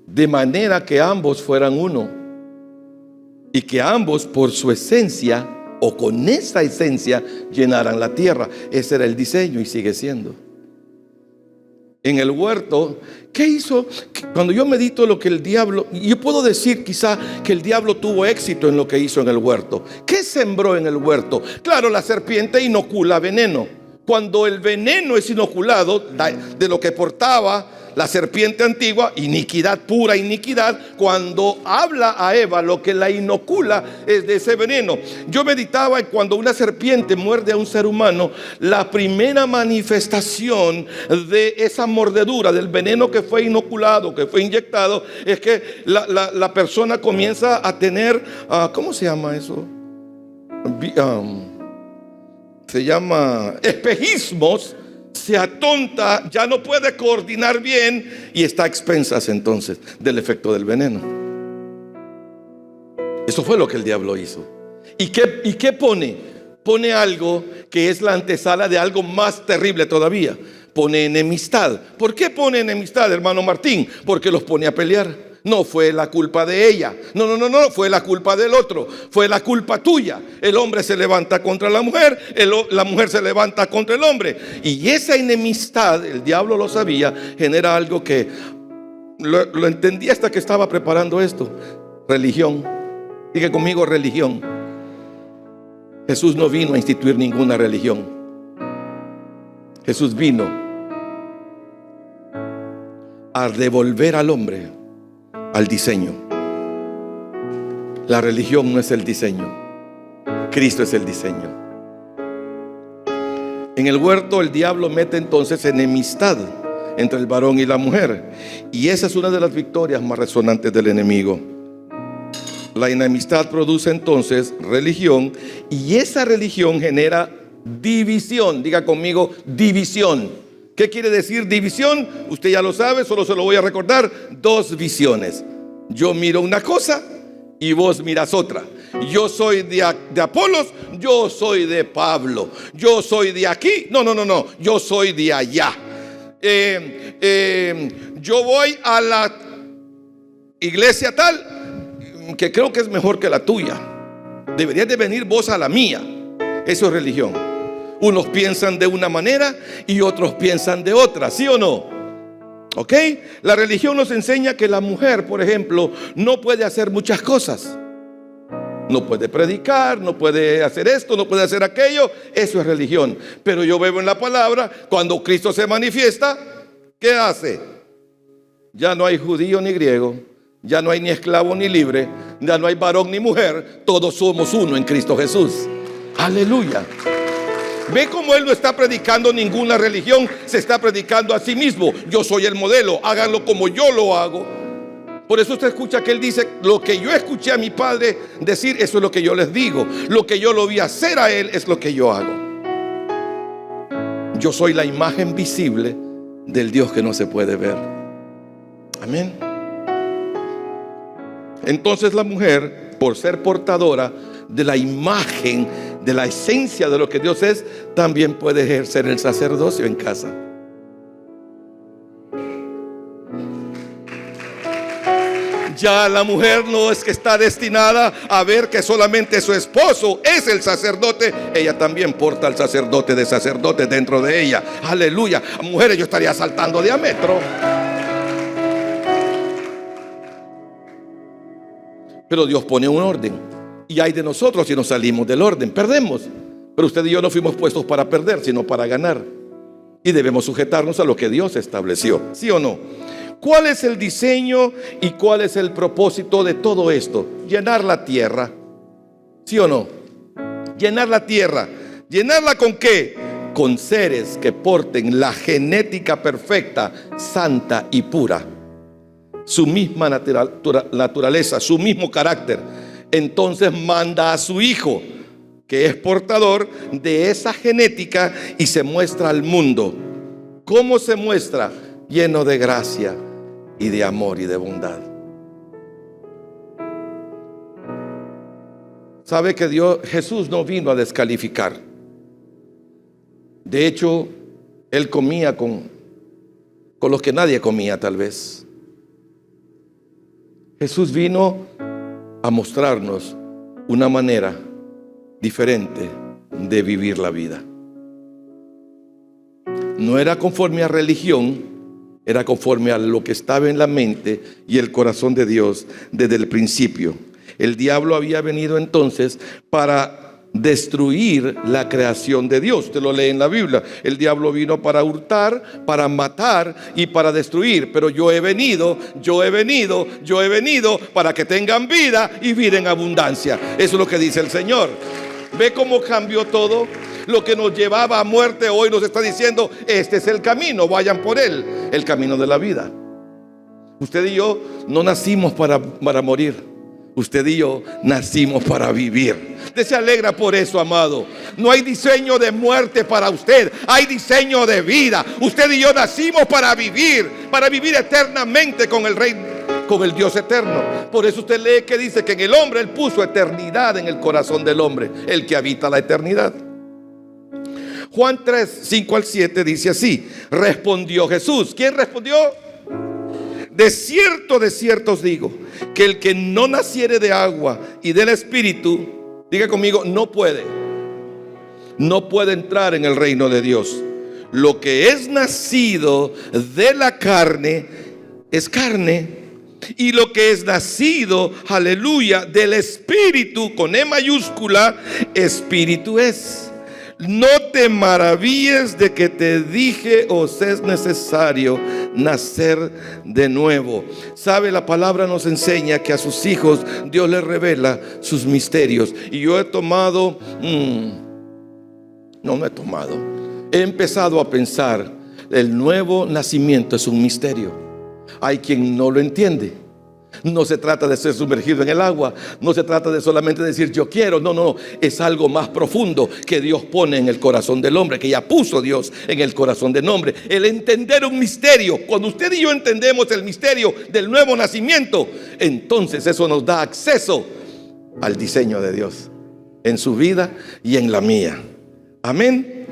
De manera que ambos fueran uno, y que ambos por su esencia, o con esa esencia, llenaran la tierra. Ese era el diseño y sigue siendo. En el huerto, ¿qué hizo? Cuando yo medito lo que el diablo, yo puedo decir quizá que el diablo tuvo éxito en lo que hizo en el huerto. ¿Qué sembró en el huerto? Claro, la serpiente inocula veneno. Cuando el veneno es inoculado de lo que portaba la serpiente antigua, iniquidad, pura iniquidad, cuando habla a Eva, lo que la inocula es de ese veneno. Yo meditaba en cuando una serpiente muerde a un ser humano, la primera manifestación de esa mordedura, del veneno que fue inoculado, que fue inyectado, es que la persona comienza a tener, ¿cómo se llama eso? Se llama espejismos. se atonta, ya no puede coordinar bien y está a expensas entonces del efecto del veneno. Eso fue lo que el diablo hizo. ¿Y qué pone? Pone algo que es la antesala de algo más terrible todavía. Pone enemistad. ¿Por qué pone enemistad, hermano Martín? Porque los pone a pelear. No fue la culpa de ella. No, fue la culpa del otro. Fue la culpa tuya. El hombre se levanta contra la mujer, la mujer se levanta contra el hombre. Y esa enemistad, el diablo lo sabía, genera algo que lo entendí hasta que estaba preparando esto. Religión. Diga conmigo, religión. Jesús no vino a instituir ninguna religión. Jesús vino a devolver al hombre al diseño. La religión no es el diseño, Cristo es el diseño. En el huerto el diablo mete entonces enemistad entre el varón y la mujer, y esa es una de las victorias más resonantes del enemigo. La enemistad produce entonces religión, y esa religión genera división. Diga conmigo, división. ¿Qué quiere decir división? Usted ya lo sabe, solo se lo voy a recordar. Dos visiones. Yo miro una cosa y vos miras otra. Yo soy de Apolos, yo soy de Pablo. Yo soy de aquí, no, yo soy de allá. Yo voy a la iglesia tal, que creo que es mejor que la tuya. Deberías de venir vos a la mía. Eso es religión. Unos piensan de una manera y otros piensan de otra, ¿sí o no? ¿Ok? La religión nos enseña que la mujer, por ejemplo, no puede hacer muchas cosas. No puede predicar, no puede hacer esto, no puede hacer aquello. Eso es religión. Pero yo veo en la palabra, cuando Cristo se manifiesta, ¿qué hace? Ya no hay judío ni griego, ya no hay ni esclavo ni libre, ya no hay varón ni mujer. Todos somos uno en Cristo Jesús. Aleluya. Ve cómo él no está predicando ninguna religión, se está predicando a sí mismo. Yo soy el modelo, háganlo como yo lo hago. Por eso usted escucha que él dice: lo que yo escuché a mi padre decir, eso es lo que yo les digo. Lo que yo lo vi hacer a él es lo que yo hago. Yo soy la imagen visible del Dios que no se puede ver. Amén. Entonces la mujer, por ser portadora de la imagen, de la esencia de lo que Dios es, también puede ejercer el sacerdocio en casa. Ya la mujer no es que está destinada a ver que solamente su esposo es el sacerdote. Ella también porta al sacerdote de sacerdote dentro de ella. Aleluya. Mujeres, yo estaría saltando de a metro. Pero Dios pone un orden. Y hay de nosotros si nos salimos del orden, perdemos. Pero usted y yo no fuimos puestos para perder, sino para ganar. Y debemos sujetarnos a lo que Dios estableció, ¿sí o no? ¿Cuál es el diseño y cuál es el propósito de todo esto? Llenar la tierra, ¿sí o no? Llenar la tierra. ¿Llenarla con qué? Con seres que porten la genética perfecta, santa y pura. Su misma naturaleza, su mismo carácter. Entonces manda a su hijo, que es portador de esa genética, y se muestra al mundo. ¿Cómo se muestra? Lleno de gracia y de amor y de bondad. ¿Sabe que Jesús no vino a descalificar? De hecho, Él comía con los que nadie comía tal vez. Jesús vino a mostrarnos una manera diferente de vivir la vida. No era conforme a religión, era conforme a lo que estaba en la mente y el corazón de Dios desde el principio. El diablo había venido entonces para destruir la creación de Dios. Usted lo lee en la Biblia. El diablo vino para hurtar, para matar y para destruir. Pero yo he venido para que tengan vida y vida en abundancia. Eso es lo que dice el Señor. ¿Ve cómo cambió todo? Lo que nos llevaba a muerte hoy nos está diciendo: este es el camino, vayan por él. El camino de la vida. Usted y yo no nacimos para morir. Usted y yo nacimos para vivir. Usted se alegra por eso, amado. No hay diseño de muerte para usted, hay diseño de vida. Usted y yo nacimos para vivir eternamente con el Rey, con el Dios eterno. Por eso usted lee que dice que en el hombre Él puso eternidad en el corazón del hombre, el que habita la eternidad. Juan 3, 5 al 7 dice así: respondió Jesús. ¿Quién respondió? De cierto os digo, que el que no naciere de agua y del Espíritu, diga conmigo, no puede entrar en el reino de Dios. Lo que es nacido de la carne es carne, y lo que es nacido, aleluya, del Espíritu, con E mayúscula, Espíritu es. No te maravilles de que te dije, os es necesario nacer de nuevo. Sabe, la palabra nos enseña que a sus hijos Dios les revela sus misterios. Y yo he tomado, he empezado a pensar, el nuevo nacimiento es un misterio. Hay quien no lo entiende. No se trata de ser sumergido en el agua, no se trata de solamente decir yo quiero, no, es algo más profundo que Dios pone en el corazón del hombre, que ya puso Dios en el corazón del hombre. El entender un misterio, cuando usted y yo entendemos el misterio del nuevo nacimiento, entonces eso nos da acceso al diseño de Dios en su vida y en la mía. Amén.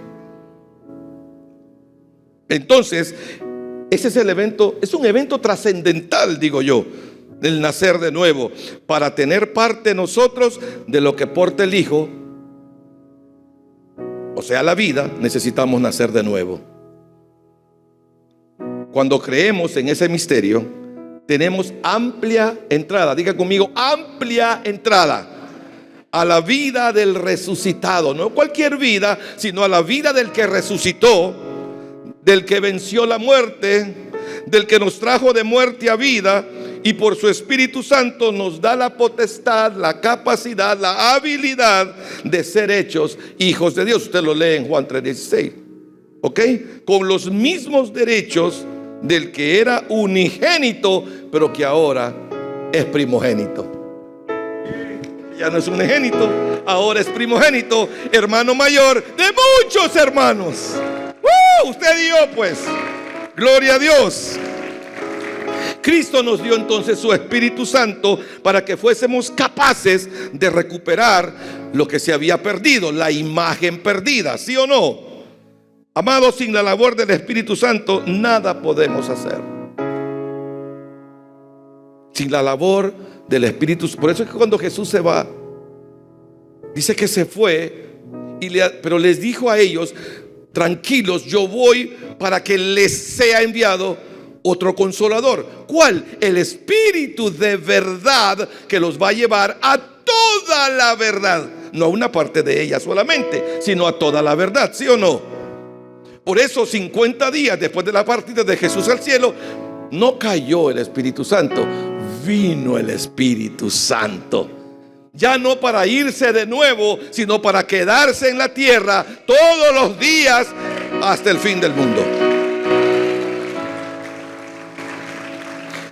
Entonces, ese es el evento, es un evento trascendental, digo yo, del nacer de nuevo, para tener parte nosotros de lo que porta el Hijo, o sea, la vida. Necesitamos nacer de nuevo. Cuando creemos en ese misterio, tenemos amplia entrada, diga conmigo, amplia entrada a la vida del resucitado. No cualquier vida, sino a la vida del que resucitó, del que venció la muerte, del que nos trajo de muerte a vida, y por su Espíritu Santo nos da la potestad, la capacidad, la habilidad de ser hechos hijos de Dios. Usted lo lee en Juan 3:16. ¿Ok? Con los mismos derechos del que era unigénito, pero que ahora es primogénito. Ya no es unigénito, ahora es primogénito, hermano mayor de muchos hermanos. Usted y yo, pues, gloria a Dios. Cristo nos dio entonces su Espíritu Santo para que fuésemos capaces de recuperar lo que se había perdido, la imagen perdida, ¿sí o no? Amados, sin la labor del Espíritu Santo nada podemos hacer. Sin la labor del Espíritu. Por eso es que cuando Jesús se va, dice que se fue, pero les dijo a ellos: tranquilos, yo voy para que les sea enviado otro consolador. ¿Cuál? El Espíritu de verdad, que los va a llevar a toda la verdad. No a una parte de ella solamente, sino a toda la verdad, ¿sí o no? Por eso 50 días después de la partida de Jesús al cielo, no cayó el Espíritu Santo, vino el Espíritu Santo. Ya no para irse de nuevo, sino para quedarse en la tierra todos los días hasta el fin del mundo.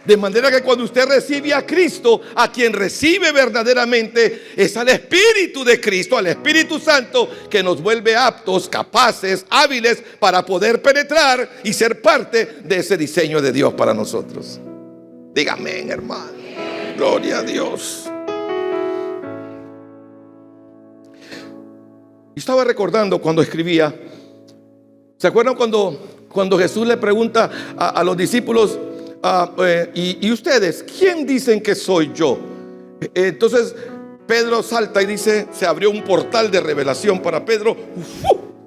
De manera que cuando usted recibe a Cristo, a quien recibe verdaderamente es al Espíritu de Cristo, al Espíritu Santo, que nos vuelve aptos, capaces, hábiles para poder penetrar y ser parte de ese diseño de Dios para nosotros. Dígame, hermano. Gloria a Dios. Estaba recordando cuando escribía. ¿Se acuerdan cuando Jesús le pregunta a los discípulos: ¿y ustedes quién dicen que soy yo? Entonces Pedro salta y dice, se abrió un portal de revelación para Pedro.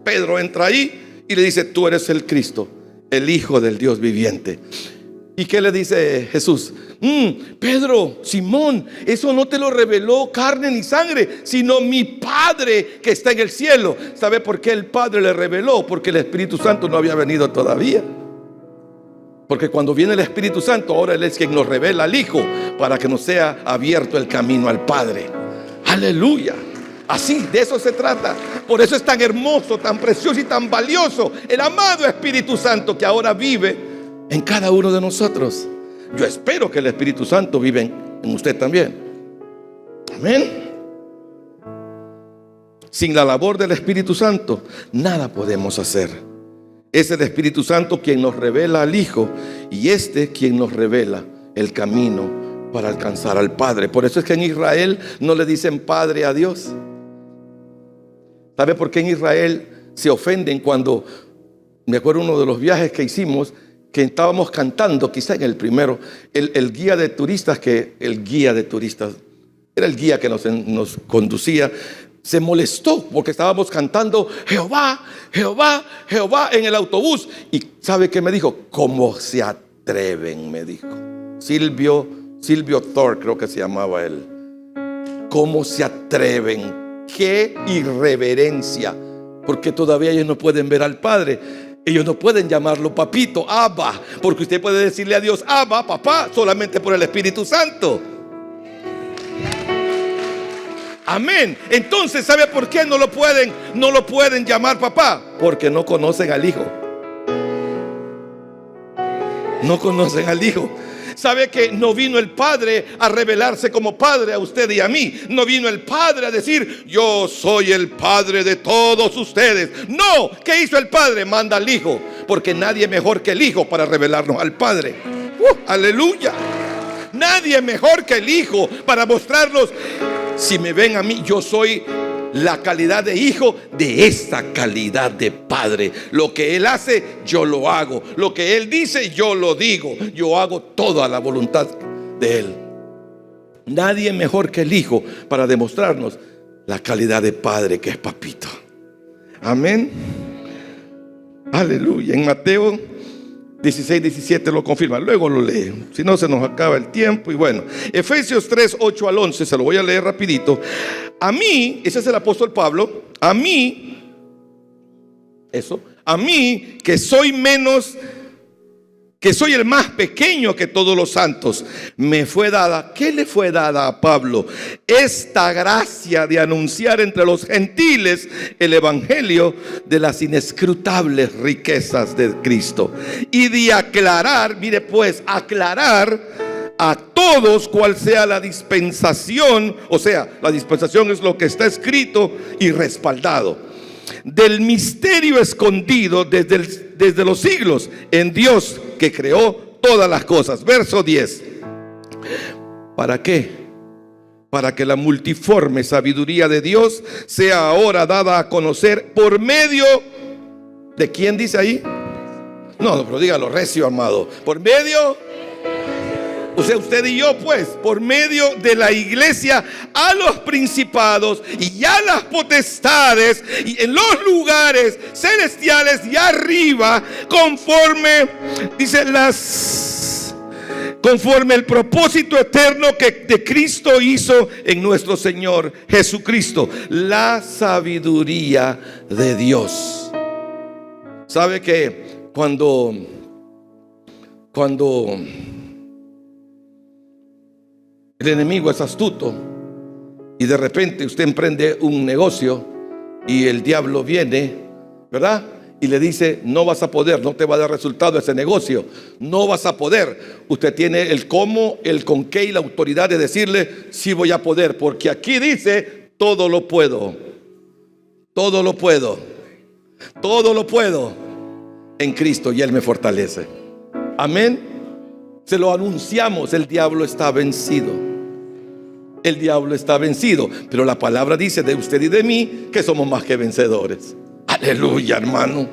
Pedro entra ahí y le dice: tú eres el Cristo, el Hijo del Dios viviente. ¿Y qué le dice Jesús? Pedro, Simón, eso no te lo reveló carne ni sangre, sino mi Padre que está en el cielo. ¿Sabe por qué el Padre le reveló? Porque el Espíritu Santo no había venido todavía. Porque cuando viene el Espíritu Santo, ahora Él es quien nos revela al Hijo, para que nos sea abierto el camino al Padre. Aleluya. Así, de eso se trata. Por eso es tan hermoso, tan precioso y tan valioso el amado Espíritu Santo que ahora vive en cada uno de nosotros. Yo espero que el Espíritu Santo vive en usted también. Amén. sin la labor del Espíritu Santo, nada podemos hacer. Es el Espíritu Santo quien nos revela al Hijo y quien nos revela el camino para alcanzar al Padre. Por eso es que en Israel no le dicen Padre a Dios. ¿Sabe por qué en Israel se ofenden cuando, me acuerdo uno de los viajes que hicimos, que estábamos cantando, quizá en el primero, el guía de turistas, era el guía que nos conducía, se molestó porque estábamos cantando Jehová, Jehová, Jehová en el autobús. ¿Y sabe qué me dijo? ¿Cómo se atreven? Me dijo. Silvio Thor, creo que se llamaba él. ¿Cómo se atreven? ¡Qué irreverencia! Porque todavía ellos no pueden ver al Padre. Ellos no pueden llamarlo papito, Abba, porque usted puede decirle a Dios Abba, papá, solamente por el Espíritu Santo. Amén. Entonces, ¿sabe por qué no lo pueden llamar papá? Porque no conocen al Hijo. No conocen al Hijo. ¿Sabe que no vino el Padre a revelarse como Padre a usted y a mí? No vino el Padre a decir, yo soy el Padre de todos ustedes. No, ¿qué hizo el Padre? Manda al Hijo, porque nadie mejor que el Hijo para revelarnos al Padre. Aleluya. Nadie mejor que el Hijo para mostrarnos, si me ven a mí, yo soy la calidad de hijo de esta calidad de padre. Lo que Él hace, yo lo hago. Lo que Él dice, yo lo digo. Yo hago toda la voluntad de Él. Nadie mejor que el Hijo para demostrarnos la calidad de padre que es papito. Amén. Aleluya. En Mateo 16, 17 lo confirma. Luego lo lee, si no se nos acaba el tiempo. Y bueno, Efesios 3, 8 al 11, se lo voy a leer rapidito. A mí, ese es el apóstol Pablo, a mí que soy el más pequeño que todos los santos, me fue dada. ¿Qué le fue dada a Pablo? Esta gracia de anunciar entre los gentiles el evangelio de las inescrutables riquezas de Cristo y de aclarar, mire pues, aclarar a todos cuál sea la dispensación. O sea, la dispensación es lo que está escrito y respaldado del misterio escondido desde los siglos en Dios que creó todas las cosas. Verso 10. ¿Para qué? Para que la multiforme sabiduría de Dios sea ahora dada a conocer por medio de ¿quién dice ahí? No, pero dígalo recio, amado. Por medio, o sea, usted y yo, pues, por medio de la iglesia, a los principados y a las potestades y en los lugares celestiales y arriba, conforme, dice, conforme el propósito eterno que de Cristo hizo en nuestro Señor Jesucristo. La sabiduría de Dios. ¿Sabe que cuando el enemigo es astuto y de repente usted emprende un negocio y el diablo viene, ¿verdad? Y le dice, no vas a poder, no te va a dar resultado ese negocio, no vas a poder. Usted tiene el cómo, el con qué y la autoridad de decirle, sí voy a poder, porque aquí dice, todo lo puedo, todo lo puedo, todo lo puedo en Cristo y Él me fortalece. Amén. Se lo anunciamos, el diablo está vencido. El diablo está vencido, pero la palabra dice de usted y de mí que somos más que vencedores. Aleluya, hermano.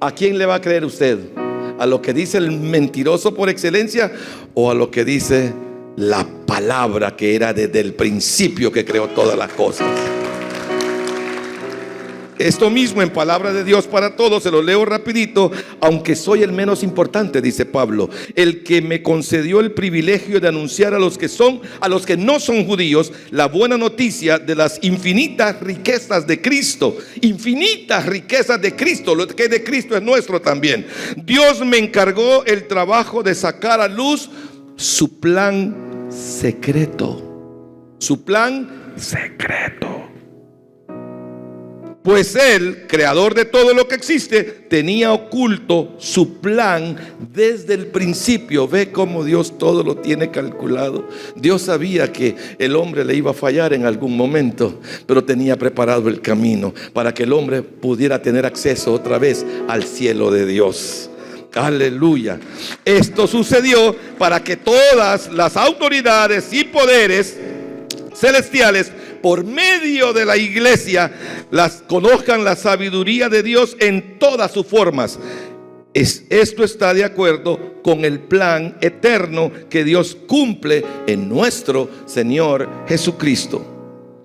¿A quién le va a creer usted? ¿A lo que dice el mentiroso por excelencia o a lo que dice la palabra que era desde el principio que creó todas las cosas? Esto mismo en palabra de Dios para todos, se lo leo rapidito. Aunque soy el menos importante, dice Pablo, el que me concedió el privilegio de anunciar a los que no son judíos, la buena noticia de las infinitas riquezas de Cristo. Infinitas riquezas de Cristo. Lo que es de Cristo es nuestro también. Dios me encargó el trabajo de sacar a luz su plan secreto. Su plan secreto. Pues Él, creador de todo lo que existe, tenía oculto su plan desde el principio. Ve cómo Dios todo lo tiene calculado. Dios sabía que el hombre le iba a fallar en algún momento, pero tenía preparado el camino para que el hombre pudiera tener acceso otra vez al cielo de Dios. Aleluya. Esto sucedió para que todas las autoridades y poderes celestiales, por medio de la iglesia, conozcan la sabiduría de Dios en todas sus formas. Esto está de acuerdo con el plan eterno que Dios cumple en nuestro Señor Jesucristo.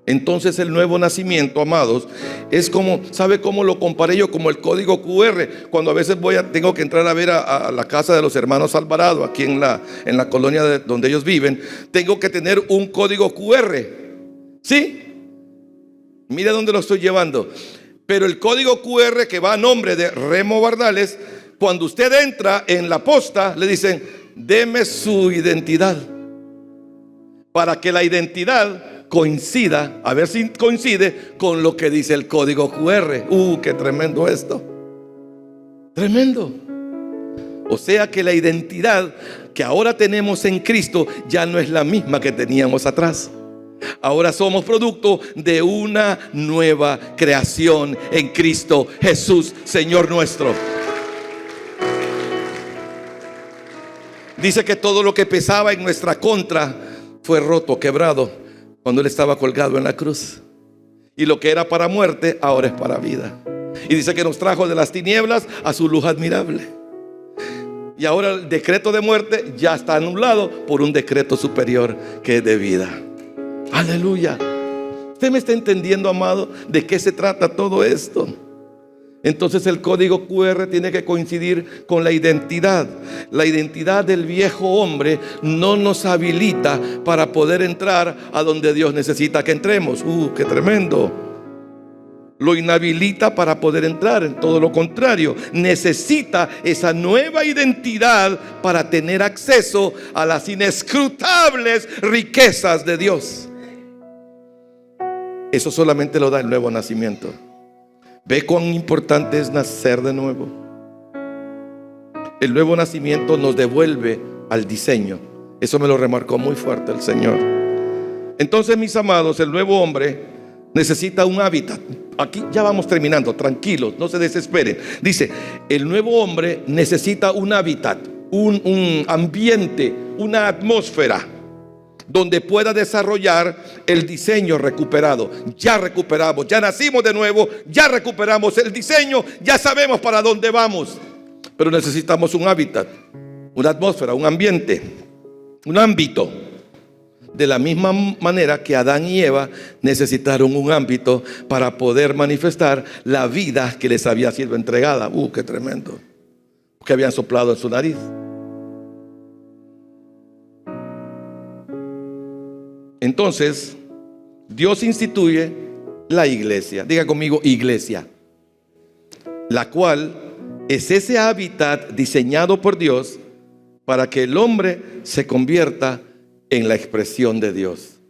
Entonces el nuevo nacimiento, amados, es como, ¿sabe cómo lo comparé yo? Como el código QR. Cuando a veces tengo que entrar a ver a la casa de los hermanos Alvarado, aquí en la colonia donde ellos viven, tengo que tener un código QR. ¿Sí? Mire dónde lo estoy llevando. Pero el código QR que va a nombre de Remo Bardales, cuando usted entra en la posta, le dicen, deme su identidad, para que la identidad coincida, a ver si coincide con lo que dice el código QR. Qué tremendo esto. Tremendo. O sea que la identidad que ahora tenemos en Cristo ya no es la misma que teníamos atrás. Ahora somos producto de una nueva creación en Cristo Jesús, Señor nuestro. Dice que todo lo que pesaba en nuestra contra fue roto, quebrado, cuando Él estaba colgado en la cruz. Y lo que era para muerte, ahora es para vida. Y dice que nos trajo de las tinieblas a su luz admirable. Y ahora el decreto de muerte ya está anulado por un decreto superior que es de vida. Aleluya. ¿Usted me está entendiendo, amado, de qué se trata todo esto? Entonces el código QR tiene que coincidir con la identidad. La identidad del viejo hombre no nos habilita para poder entrar a donde Dios necesita que entremos. ¡Qué tremendo! Lo inhabilita para poder entrar. En todo lo contrario, necesita esa nueva identidad para tener acceso a las inescrutables riquezas de Dios. Eso solamente lo da el nuevo nacimiento. ¿Ve cuán importante es nacer de nuevo? El nuevo nacimiento nos devuelve al diseño. Eso me lo remarcó muy fuerte el Señor. Entonces, mis amados, el nuevo hombre necesita un hábitat. Aquí ya vamos terminando, tranquilos, no se desesperen. Dice, el nuevo hombre necesita un hábitat, un ambiente, una atmósfera donde pueda desarrollar el diseño recuperado. Ya recuperamos, ya nacimos de nuevo, ya recuperamos el diseño, ya sabemos para dónde vamos. Pero necesitamos un hábitat, una atmósfera, un ambiente, un ámbito. De la misma manera que Adán y Eva necesitaron un ámbito para poder manifestar la vida que les había sido entregada. Qué tremendo. Que habían soplado en su nariz. Entonces, Dios instituye la iglesia. Diga conmigo, iglesia. La cual es ese hábitat diseñado por Dios para que el hombre se convierta en la expresión de Dios.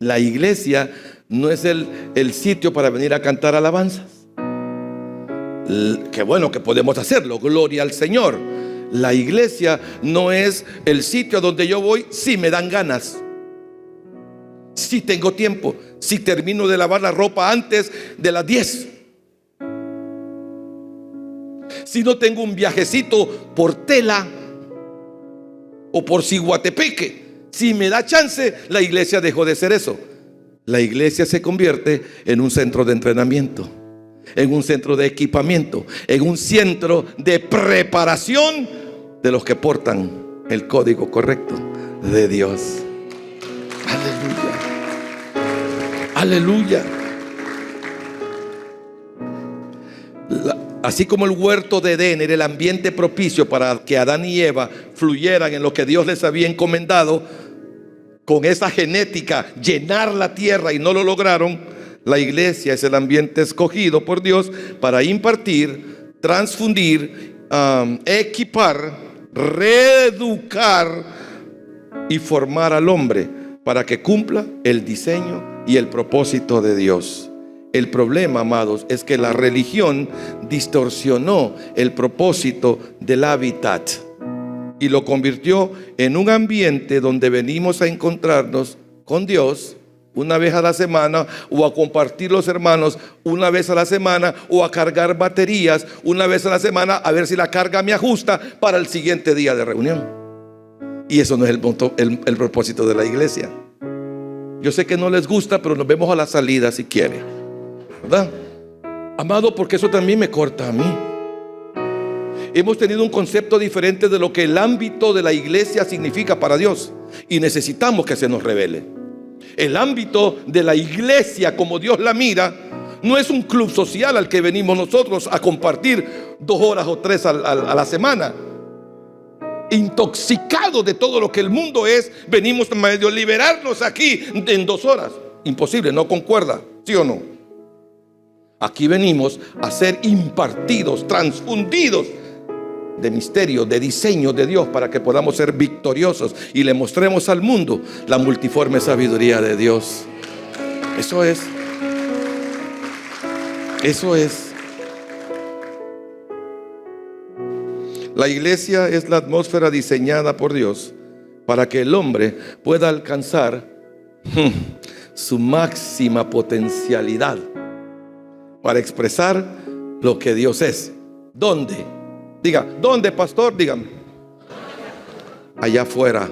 La iglesia no es el sitio para venir a cantar alabanzas. Qué bueno que podemos hacerlo, gloria al Señor. La iglesia no es el sitio donde yo voy si me dan ganas, si tengo tiempo, si termino de lavar la ropa antes de las 10, si no tengo un viajecito por Tela o por Ciguatepeque. Si me da chance, la iglesia dejó de ser eso. La iglesia se convierte en un centro de entrenamiento, en un centro de equipamiento, en un centro de preparación de los que portan el código correcto de Dios. Aleluya. Aleluya. Así como el huerto de Edén era el ambiente propicio para que Adán y Eva fluyeran en lo que Dios les había encomendado, con esa genética, llenar la tierra, y no lo lograron, la iglesia es el ambiente escogido por Dios para impartir, transfundir, equipar, reeducar y formar al hombre para que cumpla el diseño y el propósito de Dios. El problema, amados, es que la religión distorsionó el propósito del hábitat y lo convirtió en un ambiente donde venimos a encontrarnos con Dios una vez a la semana, o a compartir los hermanos una vez a la semana, o a cargar baterías una vez a la semana, a ver si la carga me ajusta para el siguiente día de reunión. Y eso no es el propósito de la iglesia. Yo sé que no les gusta, pero nos vemos a la salida si quiere, ¿verdad? Amado, porque eso también me corta a mí. Hemos tenido un concepto diferente de lo que el ámbito de la iglesia significa para Dios, y necesitamos que se nos revele. El ámbito de la iglesia, como Dios la mira, no es un club social al que venimos nosotros a compartir 2 horas o 3 a la semana. Intoxicados de todo lo que el mundo es, venimos a medio liberarnos aquí en 2 horas. Imposible, no concuerda, ¿sí o no? Aquí venimos a ser impartidos, transfundidos de misterio, de diseño de Dios, para que podamos ser victoriosos y le mostremos al mundo la multiforme sabiduría de Dios. Eso es. La iglesia es la atmósfera diseñada por Dios para que el hombre pueda alcanzar su máxima potencialidad para expresar lo que Dios es. ¿Dónde? Diga, ¿dónde, pastor? Dígame. Allá afuera.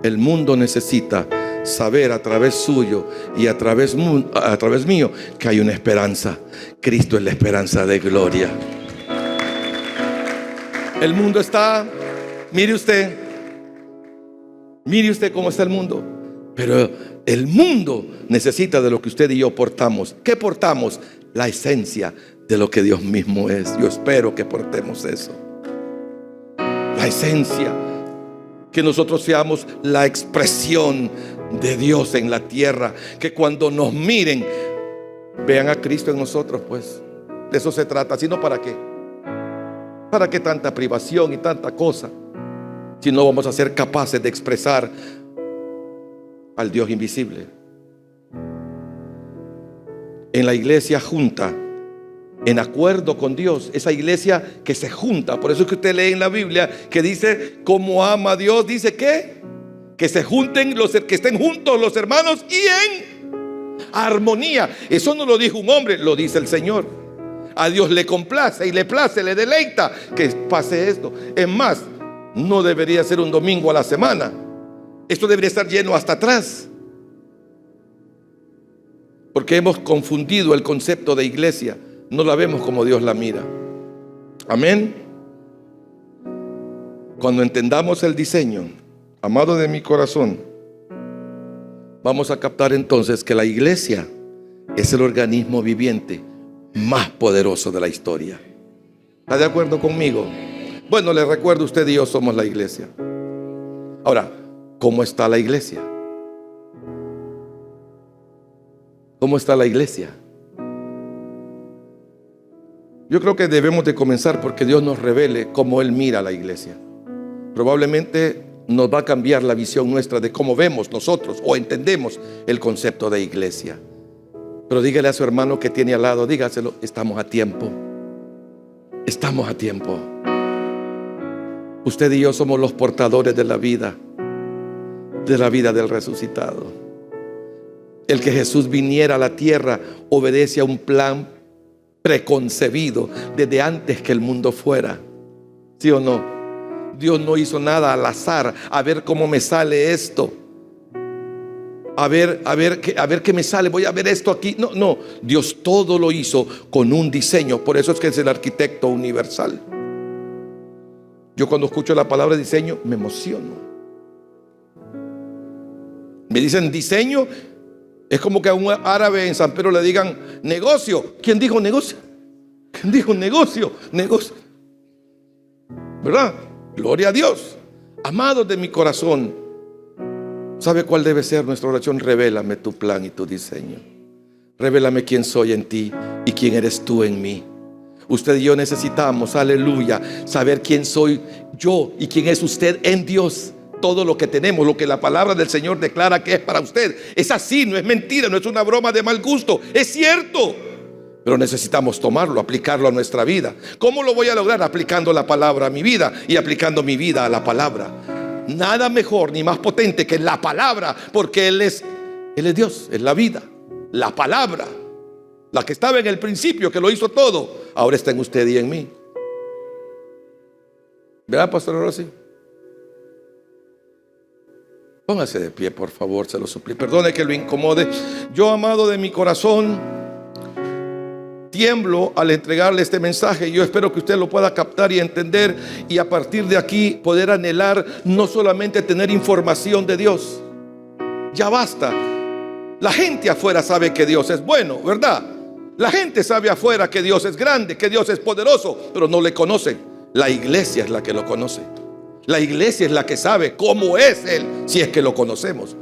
El mundo necesita saber a través suyo y a través mío que hay una esperanza. Cristo es la esperanza de gloria. El mundo está, mire usted cómo está el mundo. Pero el mundo necesita de lo que usted y yo portamos. ¿Qué portamos? La esencia de lo que Dios mismo es. Yo espero que portemos eso. La esencia. Que nosotros seamos la expresión de Dios en la tierra. Que cuando nos miren, vean a Cristo en nosotros, pues. De eso se trata. Si no, ¿para qué? ¿Para qué tanta privación y tanta cosa? Si no vamos a ser capaces de expresar al Dios invisible. En la iglesia junta, en acuerdo con Dios, esa iglesia que se junta. Por eso es que usted lee en la Biblia que dice, como ama a Dios, dice que se junten que estén juntos los hermanos y en armonía. Eso no lo dijo un hombre, lo dice el Señor. A Dios le complace y le place, le deleita que pase esto. Es más, no debería ser un domingo a la semana. Esto debería estar lleno hasta atrás. Porque hemos confundido el concepto de iglesia. No la vemos como Dios la mira. Amén. Cuando entendamos el diseño, amado de mi corazón, vamos a captar entonces que la iglesia es el organismo viviente más poderoso de la historia. ¿Está de acuerdo conmigo? Bueno, les recuerdo, usted y yo somos la iglesia. Ahora, ¿cómo está la iglesia? ¿Cómo está la iglesia? Yo creo que debemos de comenzar porque Dios nos revele cómo Él mira a la iglesia. Probablemente nos va a cambiar la visión nuestra de cómo vemos nosotros o entendemos el concepto de iglesia. Pero dígale a su hermano que tiene al lado, dígaselo, estamos a tiempo. Estamos a tiempo. Usted y yo somos los portadores de la vida del resucitado. El que Jesús viniera a la tierra obedece a un plan preconcebido desde antes que el mundo fuera. ¿Sí o no? Dios no hizo nada al azar, a ver cómo me sale esto. A ver qué me sale, voy a ver esto aquí. No, Dios todo lo hizo con un diseño. Por eso es que es el arquitecto universal. Yo cuando escucho la palabra diseño me emociono. Me dicen diseño, es como que a un árabe en San Pedro le digan negocio. ¿Quién dijo negocio? ¿Quién dijo negocio? Negocio. ¿Verdad? Gloria a Dios. Amados de mi corazón, ¿sabe cuál debe ser nuestra oración? Revélame tu plan y tu diseño. Revélame quién soy en ti y quién eres tú en mí. Usted y yo necesitamos, aleluya, saber quién soy yo y quién es usted en Dios. todo lo que tenemos, lo que la palabra del Señor declara que es para usted. Es así, no es mentira, no es una broma de mal gusto, es cierto. Pero necesitamos tomarlo, aplicarlo a nuestra vida. ¿Cómo lo voy a lograr? Aplicando la palabra a mi vida y aplicando mi vida a la palabra. Nada mejor ni más potente que la palabra, porque Él es Dios, es la vida. La palabra, la que estaba en el principio, que lo hizo todo, ahora está en usted y en mí. ¿Verdad, Pastor Rosy? Póngase de pie, por favor, se lo suplico. Perdone que lo incomode. Yo, amado de mi corazón, tiemblo al entregarle este mensaje. Yo espero que usted lo pueda captar y entender, y a partir de aquí poder anhelar no solamente tener información de Dios. Ya basta. La gente afuera sabe que Dios es bueno, ¿verdad? La gente sabe afuera que Dios es grande, que Dios es poderoso, pero no le conocen. La iglesia es la que lo conoce. La iglesia es la que sabe cómo es Él, si es que lo conocemos.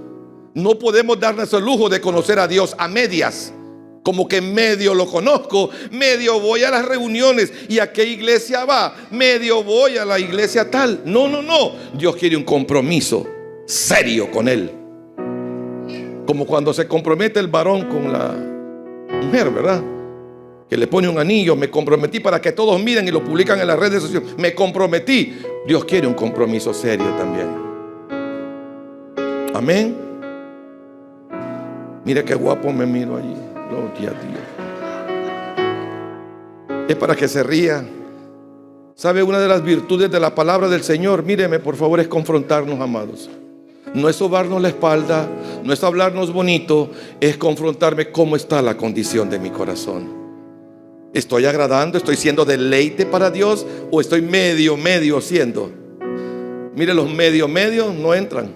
No podemos darnos el lujo de conocer a Dios a medias. Como que medio lo conozco, medio voy a las reuniones. ¿Y a qué iglesia va? Medio voy a la iglesia tal. No. Dios quiere un compromiso serio con Él. Como cuando se compromete el varón con la mujer, ¿verdad? Que le pone un anillo. Me comprometí, para que todos miren y lo publican en las redes sociales. Me comprometí. Dios quiere un compromiso serio también. Amén. Mire qué guapo me miro allí. Gloria a Dios. Es para que se ría. ¿Sabe? Una de las virtudes de la palabra del Señor, míreme por favor, es confrontarnos, amados. No es sobarnos la espalda, no es hablarnos bonito, es confrontarme cómo está la condición de mi corazón. ¿Estoy agradando? ¿Estoy siendo deleite para Dios? ¿O estoy medio siendo? Mire, los medio no entran.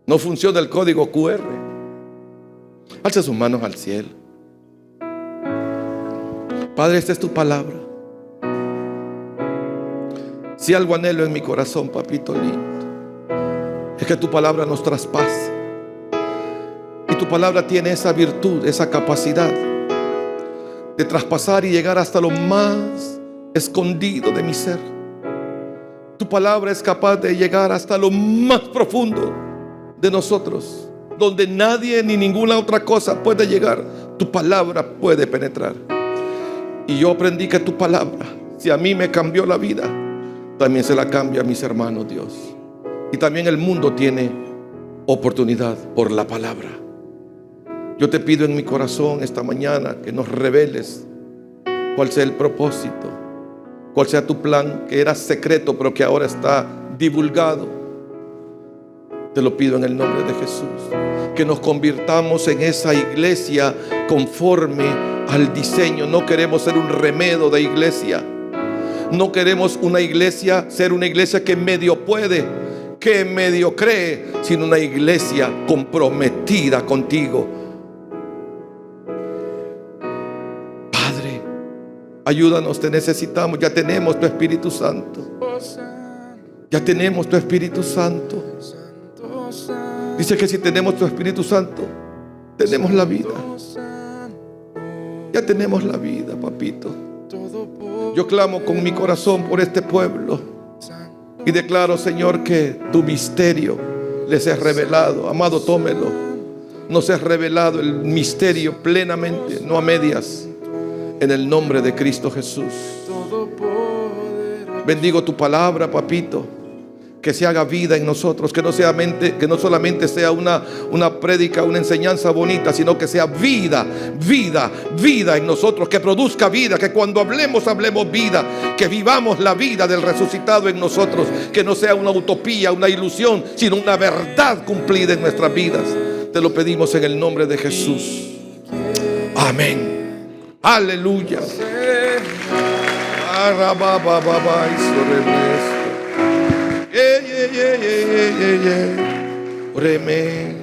No funciona el código QR. Alza sus manos al cielo. Padre, esta es tu palabra. Si algo anhelo en mi corazón, papito lindo, es que tu palabra nos traspase. Y tu palabra tiene esa virtud, esa capacidad de traspasar y llegar hasta lo más escondido de mi ser. Tu palabra es capaz de llegar hasta lo más profundo de nosotros, donde nadie ni ninguna otra cosa puede llegar. Tu palabra puede penetrar. Y yo aprendí que tu palabra, si a mí me cambió la vida, también se la cambia a mis hermanos, Dios. Y también el mundo tiene oportunidad por la palabra. Yo te pido en mi corazón esta mañana que nos reveles cuál sea el propósito, cuál sea tu plan, que era secreto pero que ahora está divulgado. Te lo pido en el nombre de Jesús, que nos convirtamos en esa iglesia conforme al diseño. No queremos ser un remedo de iglesia. No queremos ser una iglesia que medio puede, que medio cree, sino una iglesia comprometida contigo. Padre, ayúdanos, te necesitamos. Ya tenemos tu Espíritu Santo. Ya tenemos tu Espíritu Santo. Dice que si tenemos tu Espíritu Santo, tenemos la vida. Ya tenemos la vida, papito. Yo clamo con mi corazón por este pueblo y declaro, Señor, que tu misterio les es revelado. Amado, tómelo. Nos es revelado el misterio plenamente, no a medias, en el nombre de Cristo Jesús. Bendigo tu palabra, papito. Que se haga vida en nosotros, que no solamente sea una prédica, una enseñanza bonita, sino que sea vida en nosotros, que produzca vida, que cuando hablemos vida, que vivamos la vida del resucitado en nosotros, que no sea una utopía, una ilusión, sino una verdad cumplida en nuestras vidas. Te lo pedimos en el nombre de Jesús. Amén. Aleluya. Oreme.